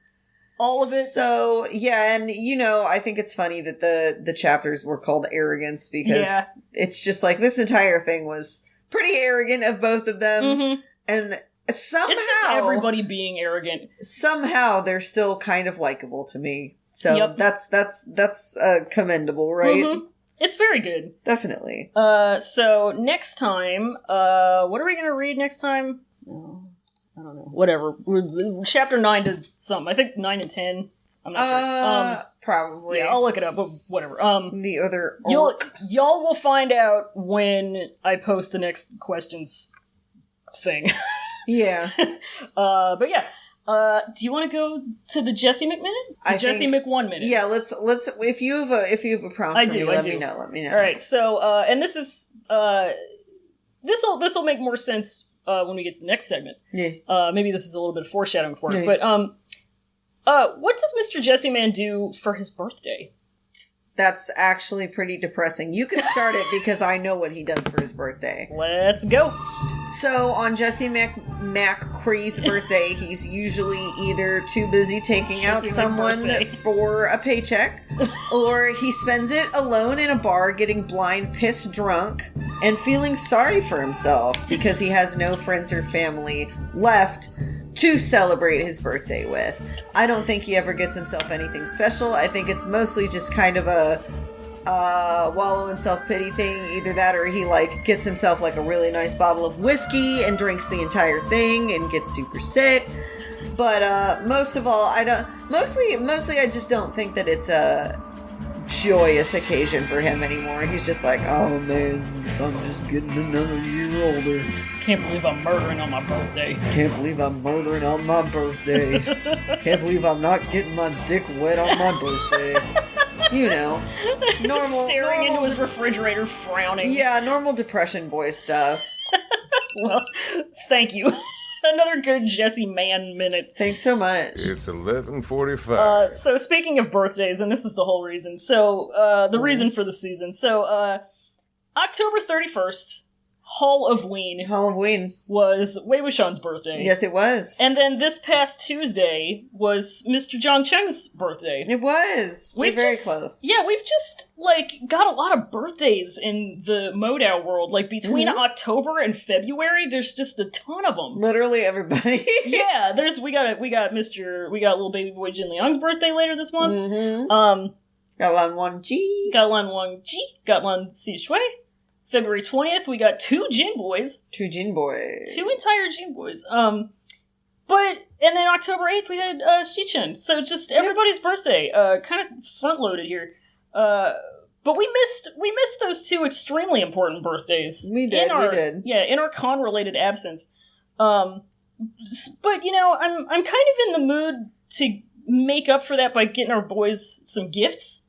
All of it. So, yeah, and I think it's funny that the chapters were called Arrogance, because it's just like this entire thing was pretty arrogant of both of them. And somehow it's just everybody being arrogant. Somehow they're still kind of likable to me. So that's commendable, right? It's very good. Definitely. So next time, what are we going to read next time? I don't know. Whatever. Chapter 9 to something. I think 9 and 10. I'm not sure. Probably. Yeah, I'll look it up, but whatever. The other y'all will find out when I post the next questions thing. Yeah. But yeah. Do you want to go to the Jesse McMinute? Jesse McOne minute. Yeah, let's. If you have a prompt for me, let me know. Let me know. All right. So, and this is this'll make more sense when we get to the next segment. Yeah. Maybe this is a little bit of foreshadowing for it. But what does Mr. Jesse Man do for his birthday? That's actually pretty depressing. You can start it because I know what he does for his birthday. Let's go. So on Jesse McCree's birthday, he's usually either too busy taking out someone for a paycheck, or he spends it alone in a bar getting blind, pissed drunk, and feeling sorry for himself because he has no friends or family left to celebrate his birthday with. I don't think he ever gets himself anything special. I think it's mostly just kind of a wallow in self-pity thing. Either that or he gets himself a really nice bottle of whiskey and drinks the entire thing and gets super sick. But most of all, mostly I just don't think that it's a joyous occasion for him anymore. He's just like, oh man, so I'm just getting another year older. Can't believe I'm murdering on my birthday. Can't believe I'm murdering on my birthday. Can't believe I'm not getting my dick wet on my birthday. Normal. Just staring into his refrigerator, frowning. Yeah, normal depression boy stuff. Well, thank you. Another good Jesse Man minute. Thanks so much. It's 11:45. So speaking of birthdays, and this is the whole reason. So the reason for the season. So October 31st. Halloween was Wei Wuxian's birthday. Yes, it was. And then this past Tuesday was Mr. Jiang Cheng's birthday. It was. We're very close. Yeah, we've just, got a lot of birthdays in the Modao world. Between October and February, there's just a ton of them. Literally everybody. Yeah, we got little baby boy Jin Liang's birthday later this month. Got Lan Wangji. Got Lan Xishui. February 20th, we got 2 Jin boys. 2 Jin boys. 2 entire Jin boys. And then October 8th, we had Shichen. So just everybody's birthday. Kind of front-loaded here. But we missed those 2 extremely important birthdays. We did. Yeah, in our con-related absence. But, I'm kind of in the mood to make up for that by getting our boys some gifts,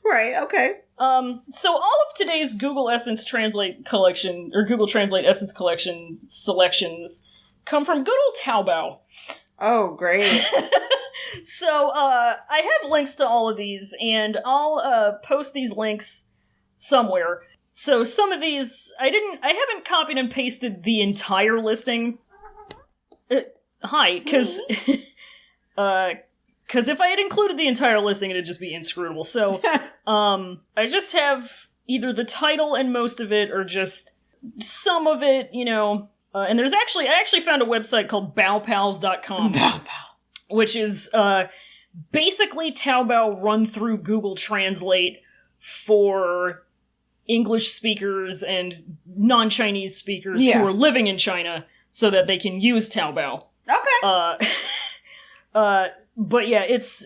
Right, okay. So all of today's Google Essence Translate collection, or Google Translate Essence collection selections come from good old Taobao. Oh, great. So, I have links to all of these, and I'll, post these links somewhere. So some of these, I haven't copied and pasted the entire listing. Because if I had included the entire listing, it'd just be inscrutable. So, I just have either the title and most of it, or just some of it, you know. And I actually found a website called baopals.com. Baopal. Which is, basically Taobao run through Google Translate for English speakers and non-Chinese speakers who are living in China so that they can use Taobao. Okay. But yeah, it's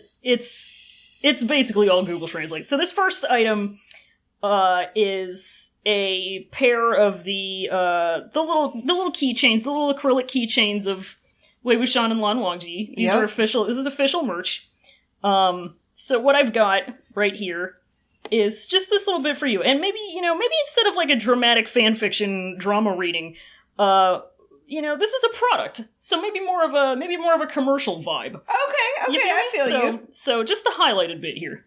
basically all Google Translate. So this first item is a pair of the little keychains, the little acrylic keychains of Wei Wuxian and Lan Wangji. These are official. This is official merch. So what I've got right here is just this little bit for you, and maybe instead of like a dramatic fanfiction drama reading, this is a product, so maybe more of a commercial vibe. Okay, I feel you. So just the highlighted bit here.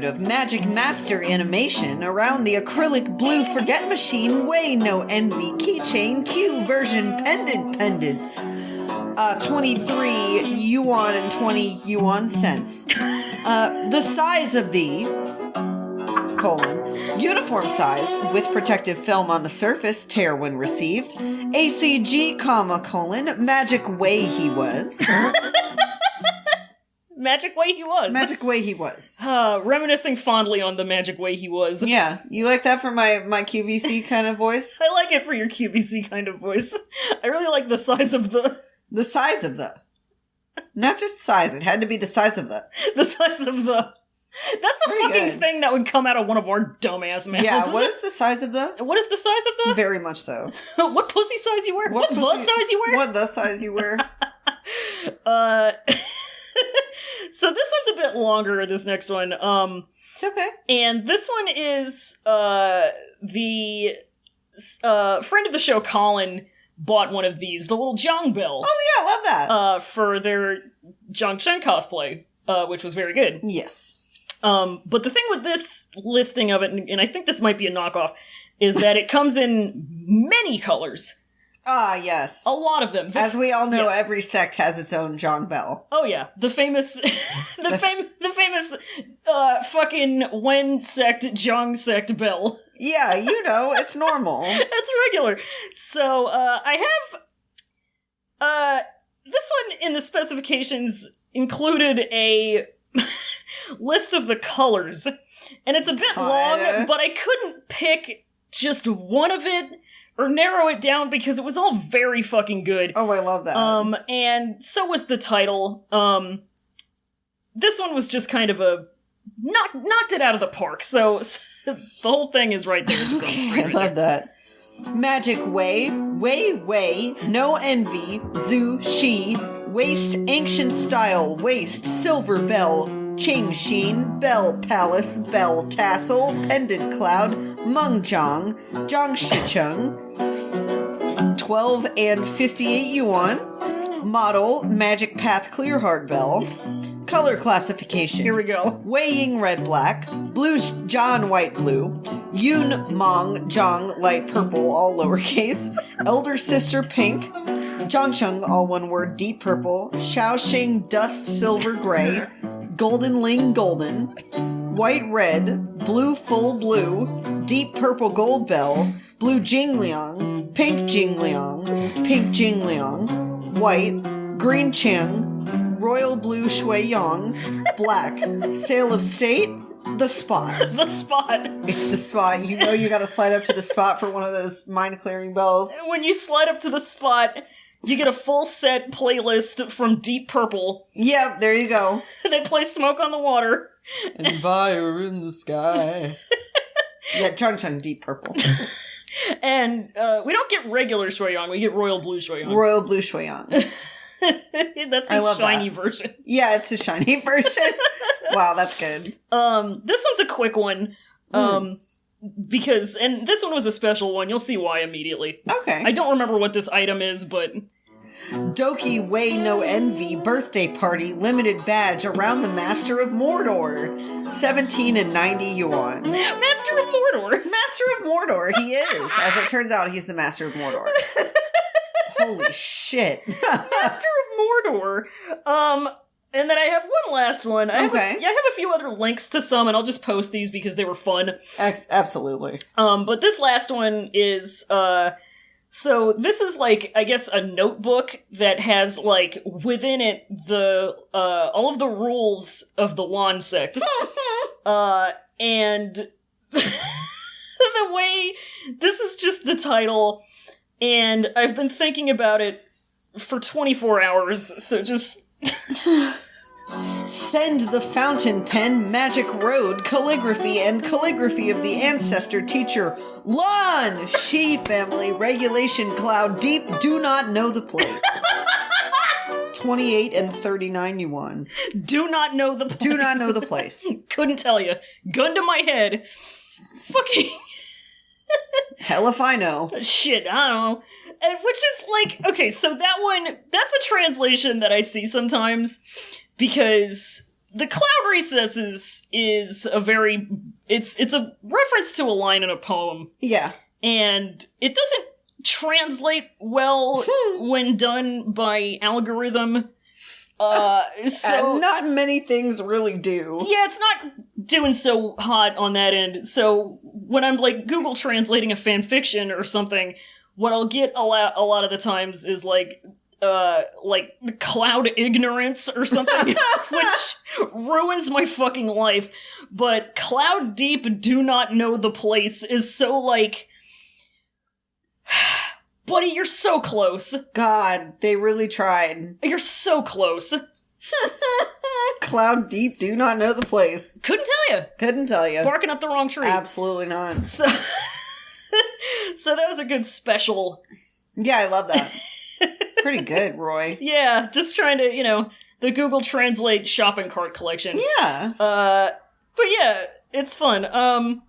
Of magic master animation around the acrylic blue forget machine Wei no envy keychain Q version pendant 23 yuan and 20 yuan cents. The size of the uniform size with protective film on the surface, tear when received. ACG, magic way he was. Magic way he was. Magic way he was. Reminiscing fondly on the magic way he was. Yeah, you like that for my QVC kind of voice? I like it for your QVC kind of voice. I really like the size of the... The size of the... Not just size, it had to be the size of the... The size of the... That's a fucking thing that would come out of one of our dumbass mouths. Yeah, what is the size of the? What is the size of the? Very much so. What pussy size you wear? What the size you wear? What the size you wear? So this one's a bit longer, this next one. It's okay. And this one is, the friend of the show, Colin, bought one of these, the little Jiang bell. Oh yeah, I love that. For their Jiang Cheng cosplay, which was very good. Yes. But the thing with this listing of it, and I think this might be a knockoff, is that it comes in many colors. Ah, yes. A lot of them. As we all know, every sect has its own Jiang bell. Oh yeah, the famous, the famous, fucking Wen sect, Jiang sect bell. Yeah, it's normal. That's regular. So, I have, this one in the specifications included a list of the colors, and it's a bit long, but I couldn't pick just one of it, or narrow it down, because it was all very fucking good. Oh, I love that. And so was the title. This one was just kind of knocked it out of the park, so the whole thing is right there. Okay, I love that. Magic Wei, no envy, Zhu, Shi, waist, ancient style, waist, silver bell, Ching Sheen, Bell Palace, Bell Tassel, Pendant Cloud, Mengjiang, Zhang Shicheng, 12 and 58 yuan, Model, Magic Path Clear Hard Bell, Color classification. Here we go. Wei Ying red black, Blue John white blue, Yun Mong Zhang light purple all lowercase, Elder Sister pink, Zhangcheng all one word deep purple, Shaoxing dust silver gray, Golden Ling golden, white red, blue full blue, deep purple gold bell, blue Jingliang, pink Jingliang, white, green Ching, royal blue Shui Yang, black, Sail of State, the spot. The spot. It's the spot. You gotta slide up to the spot for one of those mind clearing bells. When you slide up to the spot, you get a full set playlist from Deep Purple. Yep, there you go. They play Smoke on the Water. And Fire in the Sky. Yeah, Chang Chang Deep Purple. And we don't get regular Shuoyang, we get royal blue Shuoyang. Royal blue Shuoyang. That's the shiny version. Yeah, it's the shiny version. Wow, that's good. This one's a quick one. Because, and this one was a special one, you'll see why immediately. Okay. I don't remember what this item is, but... Doki Wei no Envy birthday party limited badge around the Master of Mordor. 1790 yuan. Master of Mordor! Master of Mordor, he is. As it turns out, he's the Master of Mordor. Holy shit. Master of Mordor. And then I have one last one. I have a few other links to some, and I'll just post these because they were fun. Absolutely. But this last one is, so this is like, I guess, a notebook that has, like, within it all of the rules of the Lan sect. And the way, this is just the title, and I've been thinking about it for 24 hours, so just... Send the fountain pen, magic road, calligraphy, and calligraphy of the ancestor teacher, Lan! She family, regulation cloud, deep, do not know the place. 28 and 39 yuan. Do not know the place. Do not know the place. Couldn't tell you. Gun to my head. Fucking... Hell if I know. Shit, I don't know. And which is like, okay, so that one, that's a translation that I see sometimes, because the Cloud Recesses is a very, it's a reference to a line in a poem. Yeah. And it doesn't translate well when done by algorithm. So not many things really do. Yeah, it's not doing so hot on that end. So when I'm like Google translating a fan fiction or something, what I'll get a lot of the times is like cloud ignorance or something, which ruins my fucking life. But cloud deep do not know the place is so like, buddy, you're so close. God, they really tried. You're so close. Cloud deep do not know the place. Couldn't tell you. Barking up the wrong tree. Absolutely not. So that was a good special. Yeah, I love that. Pretty good, Roy. Yeah, just trying to, the Google Translate shopping cart collection. Yeah. But yeah, it's fun.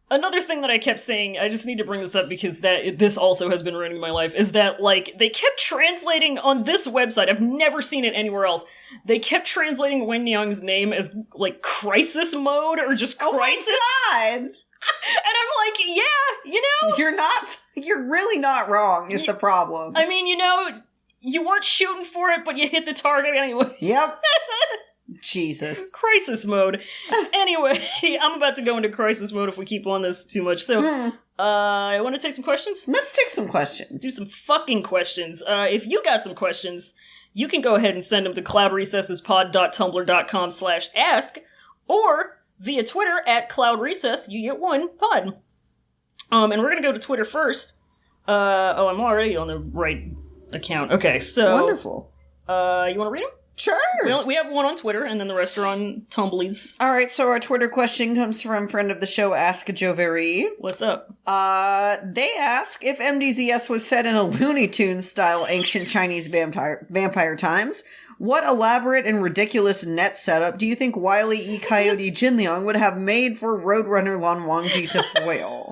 Another thing that I kept saying, I just need to bring this up because this also has been ruining my life, is that, like, they kept translating on this website, I've never seen it anywhere else, they kept translating Wen Yang's name as, like, crisis mode, or just crisis. Oh my god! And I'm like, yeah, You're really not wrong, is the problem. I mean, you weren't shooting for it, but you hit the target anyway. Yep. Jesus. Crisis mode. Anyway, I'm about to go into crisis mode if we keep on this too much. So, I want to take some questions? Let's take some questions. Let's do some fucking questions. If you got some questions, you can go ahead and send them to cloudrecessespod.tumblr.com/ask, or via Twitter at cloudrecess, you get one pod. And we're gonna go to Twitter first. I'm already on the right account. Okay, so... Wonderful. You want to read them? Sure. We have one on Twitter, and then the rest are on Tumblies. All right, so our Twitter question comes from friend of the show, Ask Jovery. What's up? They ask, if MDZS was set in a Looney Tunes-style ancient Chinese vampire times, what elaborate and ridiculous net setup do you think Wile E. Coyote Jinliang would have made for Roadrunner Lan Wangji to foil?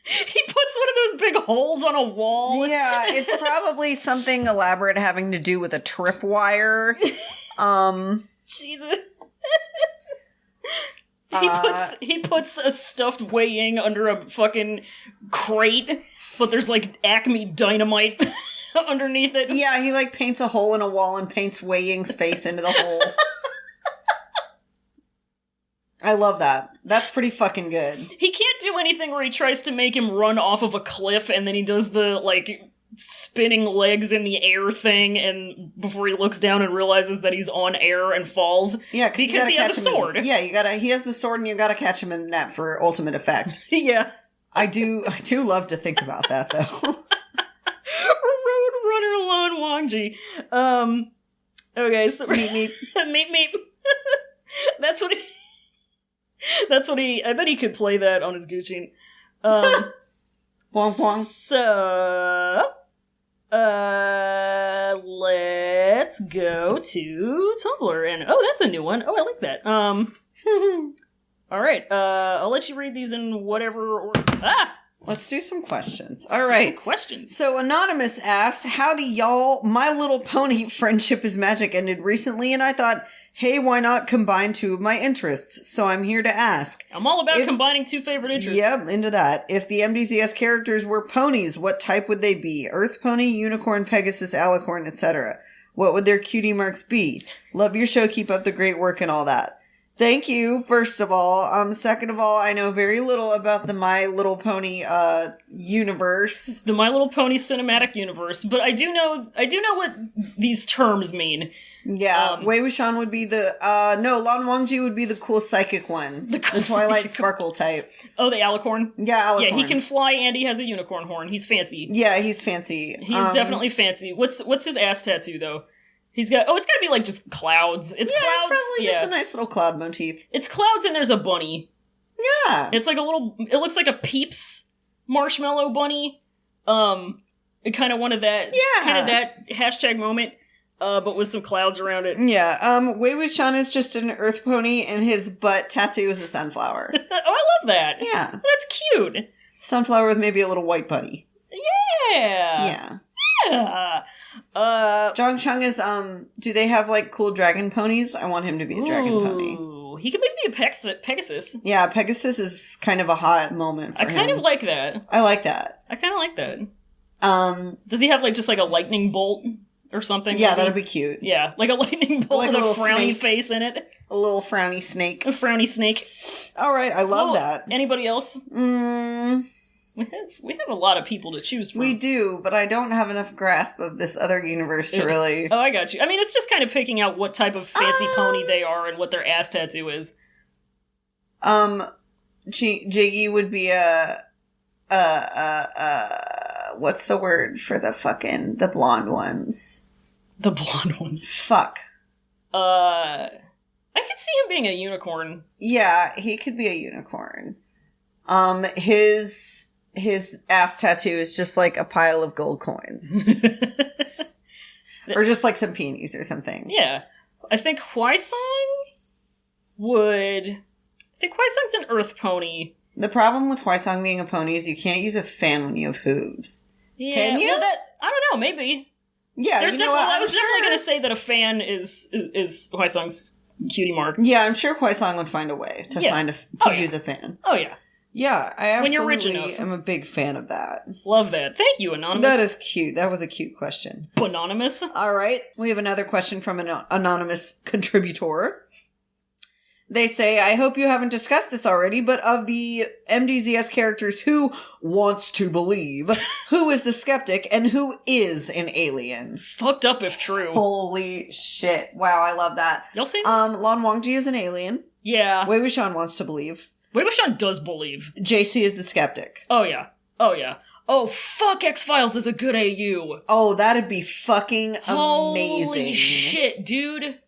He puts one of those big holes on a wall. Yeah, it's probably something elaborate having to do with a tripwire. Jesus. He puts a stuffed Wei Ying under a fucking crate, but there's like Acme dynamite underneath it. Yeah, he like paints a hole in a wall and paints Wei Ying's face into the hole. I love that. That's pretty fucking good. He can't do anything where he tries to make him run off of a cliff and then he does the, like, spinning legs in the air thing and before he looks down and realizes that he's on air and falls. Yeah, because he has a sword. He has the sword and you gotta catch him in the net for ultimate effect. Yeah. I do love to think about that, though. Roadrunner Lan Wangji. Okay, so... Meep. Meep. That's what he... I bet he could play that on his guqin. Wong wong. So, let's go to Tumblr, and that's a new one. Oh, I like that. All right. I'll let you read these in whatever order. Let's do some questions. All right. Questions. So Anonymous asked, howdy y'all, My Little Pony Friendship is Magic ended recently, and I thought, hey, why not combine two of my interests? So I'm here to ask. I'm all about combining two favorite interests. Yep, into that. If the MDZS characters were ponies, what type would they be? Earth pony, unicorn, Pegasus, alicorn, etc. What would their cutie marks be? Love your show, keep up the great work and all that. Thank you, first of all. Second of all, I know very little about the My Little Pony universe. The My Little Pony cinematic universe, but I do know what these terms mean. Yeah, Wei Wuxian would be the Lan Wangji would be the cool psychic one. The Twilight Sparkle type. Oh, the alicorn? Yeah, alicorn. Yeah, he can fly and he has a unicorn horn. He's fancy. Yeah, he's fancy. He's definitely fancy. What's his ass tattoo though? He's got it's gotta be like just clouds. It's clouds. It's probably just a nice little cloud motif. It's clouds and there's a bunny. Yeah. It's like it looks like a Peeps marshmallow bunny. Kind of one of that kind of that hashtag moment. But with some clouds around it. Yeah, Wei Wuxian is just an earth pony, and his butt tattoo is a sunflower. Oh, I love that. Yeah. That's cute. Sunflower with maybe a little white bunny. Yeah. Yeah. Jiang Cheng is, do they have, like, cool dragon ponies? I want him to be a dragon pony. He could maybe be a Pegasus. Yeah, Pegasus is kind of a hot moment for him. I kind of like that. I like that. I kind of like that. Does he have, like, just, like, a lightning bolt? Or something. Yeah, that'd be cute. Yeah, like a lightning bolt like with a frowny snake. face in it. A little frowny snake. A frowny snake. All right, I love that. Anybody else? We have a lot of people to choose from. We do, but I don't have enough grasp of this other universe to really... Oh, I got you. I mean, it's just kind of picking out what type of fancy pony they are and what their ass tattoo is. Jiggy would be what's the word for the blonde ones? The blonde ones. Fuck. I could see him being a unicorn. Yeah, he could be a unicorn. His ass tattoo is just like a pile of gold coins. Or just like some peonies or something. Yeah. I think Huaisong's an earth pony. The problem with Huaisong being a pony is you can't use a fan when you have hooves. Yeah, can you? Well, I don't know, maybe. Yeah, I was definitely going to say that a fan is Huaisong's cutie mark. Yeah, I'm sure Huaisong would find a way to use a fan. Oh, yeah. Yeah, I absolutely when you're rich enough. am a big fan of that. Love that. Thank you, Anonymous. That is cute. That was a cute question. Anonymous. All right. We have another question from an anonymous contributor. They say, I hope you haven't discussed this already, but of the MDZS characters, who wants to believe, who is the skeptic, and who is an alien? Fucked up if true. Holy shit. Wow, I love that. Y'all seen Lan Wangji is an alien. Yeah. Wei Wuxian wants to believe. Wei Wuxian does believe. JC is the skeptic. Oh, yeah. Oh, yeah. Oh, fuck, X-Files is a good AU. Oh, that'd be fucking amazing. Holy shit, dude.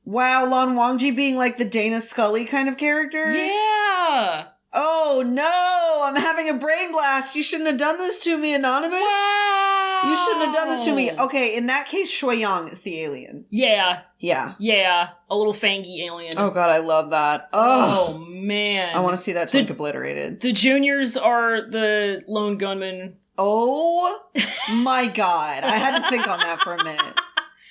Wow, Lan Wangji being like the Dana Scully kind of character? Yeah. Oh, no, I'm having a brain blast. You shouldn't have done this to me, Anonymous. Wow. You shouldn't have done this to me. Okay, in that case, Shui Yang is the alien. Yeah. Yeah. Yeah. A little fangy alien. Oh, God, I love that. Oh man. I want to see that twink obliterated. The juniors are the lone gunmen. Oh, my God. I had to think on that for a minute.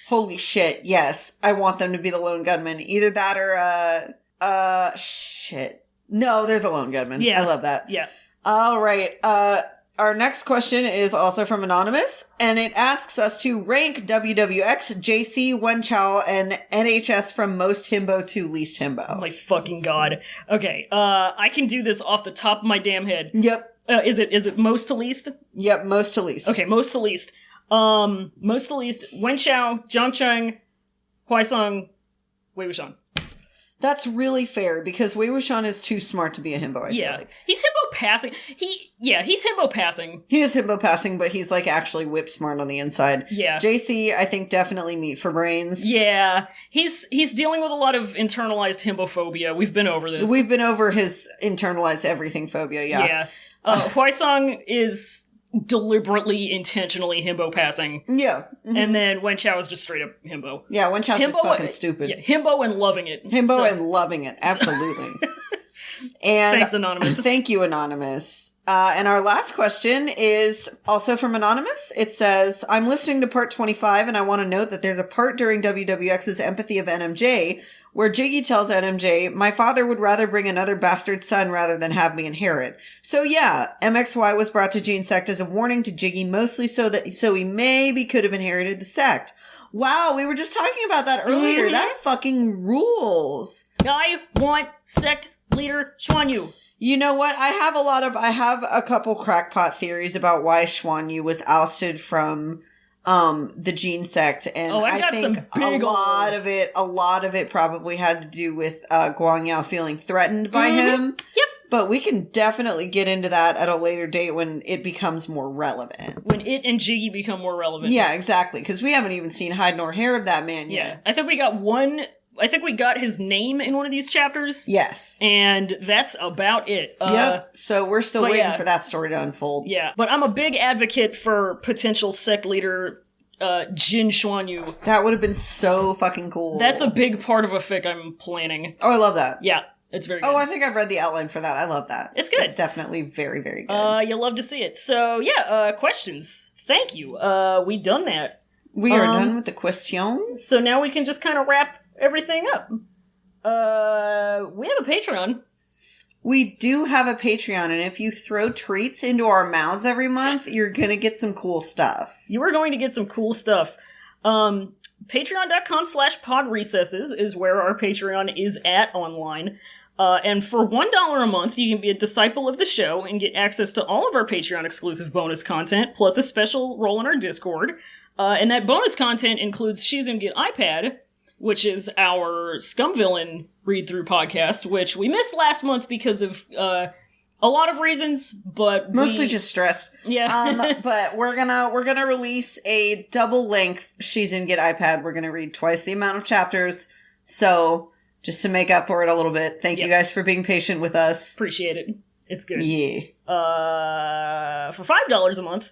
Holy shit, yes. I want them to be the lone gunmen. Either that or, shit. No, they're the lone gunmen. Yeah. I love that. Yeah. All right. Our next question is also from Anonymous, and it asks us to rank WWX, JC, Wenchao, and NHS from most himbo to least himbo. Oh my fucking God. Okay, I can do this off the top of my damn head. Yep. Is it most to least? Yep, most to least. Okay, most to least. Most to least, Wenchao, Jiang Cheng, Huaisong, Wei Wuxian. That's really fair, because Wei Wuxian is too smart to be a himbo, I feel like. He's himbo passing. He's himbo passing. He is himbo passing, but he's, like, actually whip smart on the inside. Yeah. JC, I think, definitely meat for brains. Yeah. He's dealing with a lot of internalized himbophobia. We've been over this. We've been over his internalized everything phobia, yeah. Huaisong is deliberately, intentionally himbo passing. Yeah. Mm-hmm. And then Wen Chao is just straight up himbo. Yeah, Wen Chao's just fucking stupid. Yeah, himbo and loving it. Himbo and loving it, absolutely. And thanks, Anonymous. Thank you, Anonymous. And our last question is also from Anonymous. It says, I'm listening to part 25, and I want to note that there's a part during WWX's Empathy of NMJ where Jiggy tells NMJ, my father would rather bring another bastard son rather than have me inherit. So yeah, MXY was brought to Gene Sect as a warning to Jiggy, mostly so he maybe could have inherited the sect. Wow, we were just talking about that earlier. Mm-hmm. That fucking rules. I want sect leader Xuan Yu. You know what? I have a couple crackpot theories about why Xuan Yu was ousted from the Gene Sect, and I think a lot of it probably had to do with Guang Yao feeling threatened by him. Yep. But we can definitely get into that at a later date when it becomes more relevant. When it and Jiggy become more relevant. Yeah, exactly. Because we haven't even seen hide nor hair of that man yet. I think we got his name in one of these chapters. Yes. And that's about it. Yep. So we're still waiting for that story to unfold. Yeah. But I'm a big advocate for potential sect leader Jin Xuan Yu. That would have been so fucking cool. That's a big part of a fic I'm planning. Oh, I love that. Yeah. It's very good. Oh, I think I've read the outline for that. I love that. It's good. It's definitely very, very good. You'll love to see it. So, questions. Thank you. We done that. We are done with the questions. So now we can just kind of wrap everything up. We have a Patreon. We do have a Patreon, and if you throw treats into our mouths every month, you're going to get some cool stuff. You are going to get some cool stuff. Patreon.com/podrecesses is where our Patreon is at online. And for $1 a month, you can be a disciple of the show and get access to all of our Patreon exclusive bonus content, plus a special role in our Discord. And that bonus content includes She's Gonna Get iPad, which is our Scum Villain read-through podcast, which we missed last month because of a lot of reasons, but mostly just stress. Yeah. But we're gonna release a double length She's Gonna Get iPad. We're gonna read twice the amount of chapters, so just to make up for it a little bit. Thank you guys for being patient with us. Appreciate it. It's good. Yeah. For $5 a month,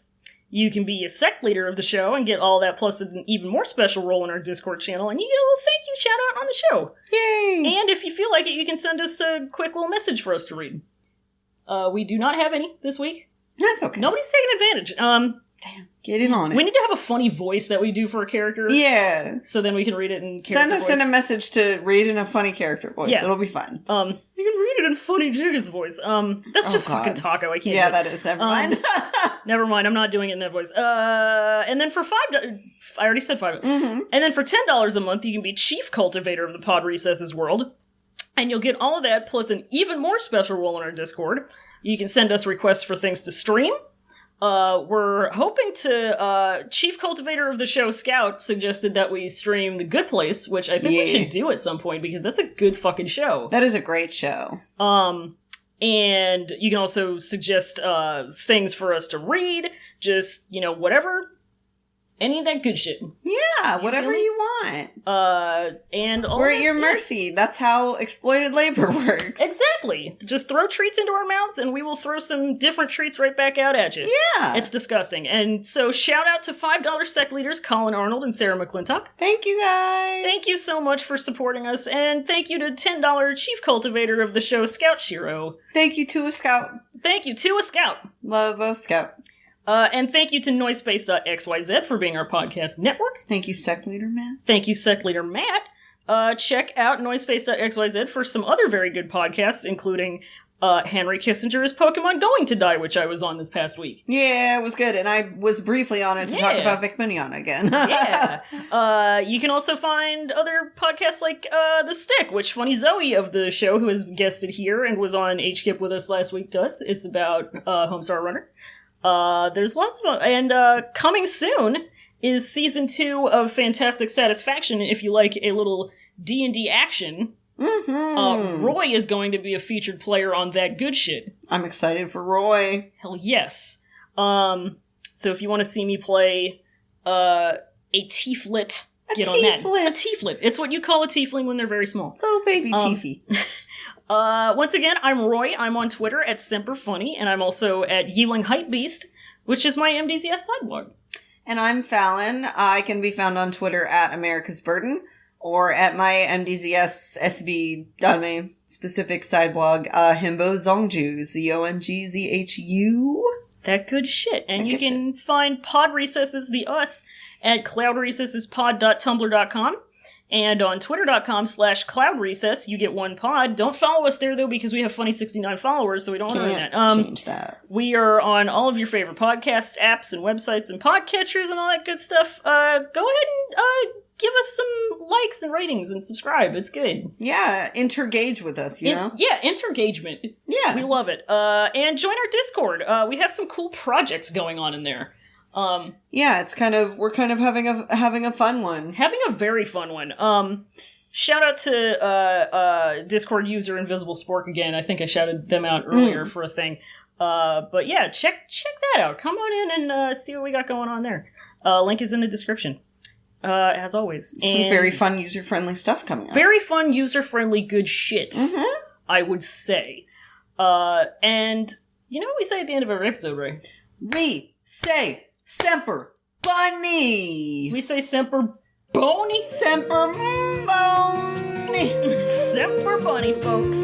you can be a sect leader of the show and get all that, plus an even more special role in our Discord channel, and you get a little thank you shout out on the show. Yay! And if you feel like it, you can send us a quick little message for us to read. We do not have any this week. That's okay. Nobody's taking advantage. Damn, get in on it. We need to have a funny voice that we do for a character. Yeah. So then we can read it in character voice. Send a message to read in a funny character voice. Yeah. It'll be fun. You can read it in funny Jigga's voice. That's just fucking taco. I can't. Yeah, that is. Never mind. Never mind. I'm not doing it in that voice. And then for $5, I already said $5. Mm-hmm. And then for $10 a month, you can be chief cultivator of the Pod Recesses world, and you'll get all of that plus an even more special role in our Discord. You can send us requests for things to stream. We're hoping to, Chief Cultivator of the show, Scout, suggested that we stream The Good Place, which I think we should do at some point, because that's a good fucking show. That is a great show. And you can also suggest, things for us to read, just, whatever. Any of that good shit. Yeah, whatever you want. And all we're at your mercy. That's how exploited labor works. Exactly. Just throw treats into our mouths, and we will throw some different treats right back out at you. Yeah. It's disgusting. And so shout out to $5 sec leaders Colin Arnold and Sarah McClintock. Thank you, guys. Thank you so much for supporting us, and thank you to $10 Chief Cultivator of the show, Scout Shiro. Thank you to a Scout. Thank you to a Scout. Love a Scout. And thank you to Noisepace.xyz for being our podcast network. Thank you, Sec Leader Matt. Thank you, Sec Leader Matt. Check out Noisepace.xyz for some other very good podcasts, including Henry Kissinger's Pokemon Going to Die, which I was on this past week. Yeah, it was good, and I was briefly on it to talk about Vic Minion again. Yeah. You can also find other podcasts like The Stick, which Funny Zoe of the show, who has guested here and was on HKIP with us last week, does. It's about Homestar Runner. There's lots of, and coming soon is season 2 of Fantastic Satisfaction. If you like a little D&D action, Roy is going to be a featured player on that good shit. I'm excited for Roy. Hell yes. So if you want to see me play a tieflet, get on that. A tieflet. It's what you call a tiefling when they're very small. Oh, baby tiefy. Once again, I'm Roy. I'm on Twitter at SemperFunny, and I'm also at Yeeling Hypebeast, which is my MDZS sideblog. And I'm Fallon. I can be found on Twitter at America's Burden or at my MDZS SB Dame specific sideblog, Himbo Zongju, Zongzhu. That good shit. And That you good can find Pod Recesses, the us, at cloudrecessespod.tumblr.com. And on twitter.com/cloudrecess, you get one pod. Don't follow us there, though, because we have funny 69 followers, so we don't want to ruin that. Change that. We are on all of your favorite podcast apps and websites and podcatchers and all that good stuff. Go ahead and give us some likes and ratings and subscribe. It's good. Yeah, intergage with us, you know? Yeah, intergagement. Yeah. We love it. And join our Discord. We have some cool projects going on in there. Yeah, we're kind of having a fun one. Having a very fun one. Shout out to Discord user Invisible Spork again. I think I shouted them out earlier for a thing. But yeah, check that out. Come on in and see what we got going on there. Link is in the description. As always. Some very fun, user-friendly stuff coming up. Very fun, user-friendly, good shit, I would say. And you know what we say at the end of every episode, right? We say Semper Bunny. We say Semper Bony. Semper Bunny. Semper Bunny, folks.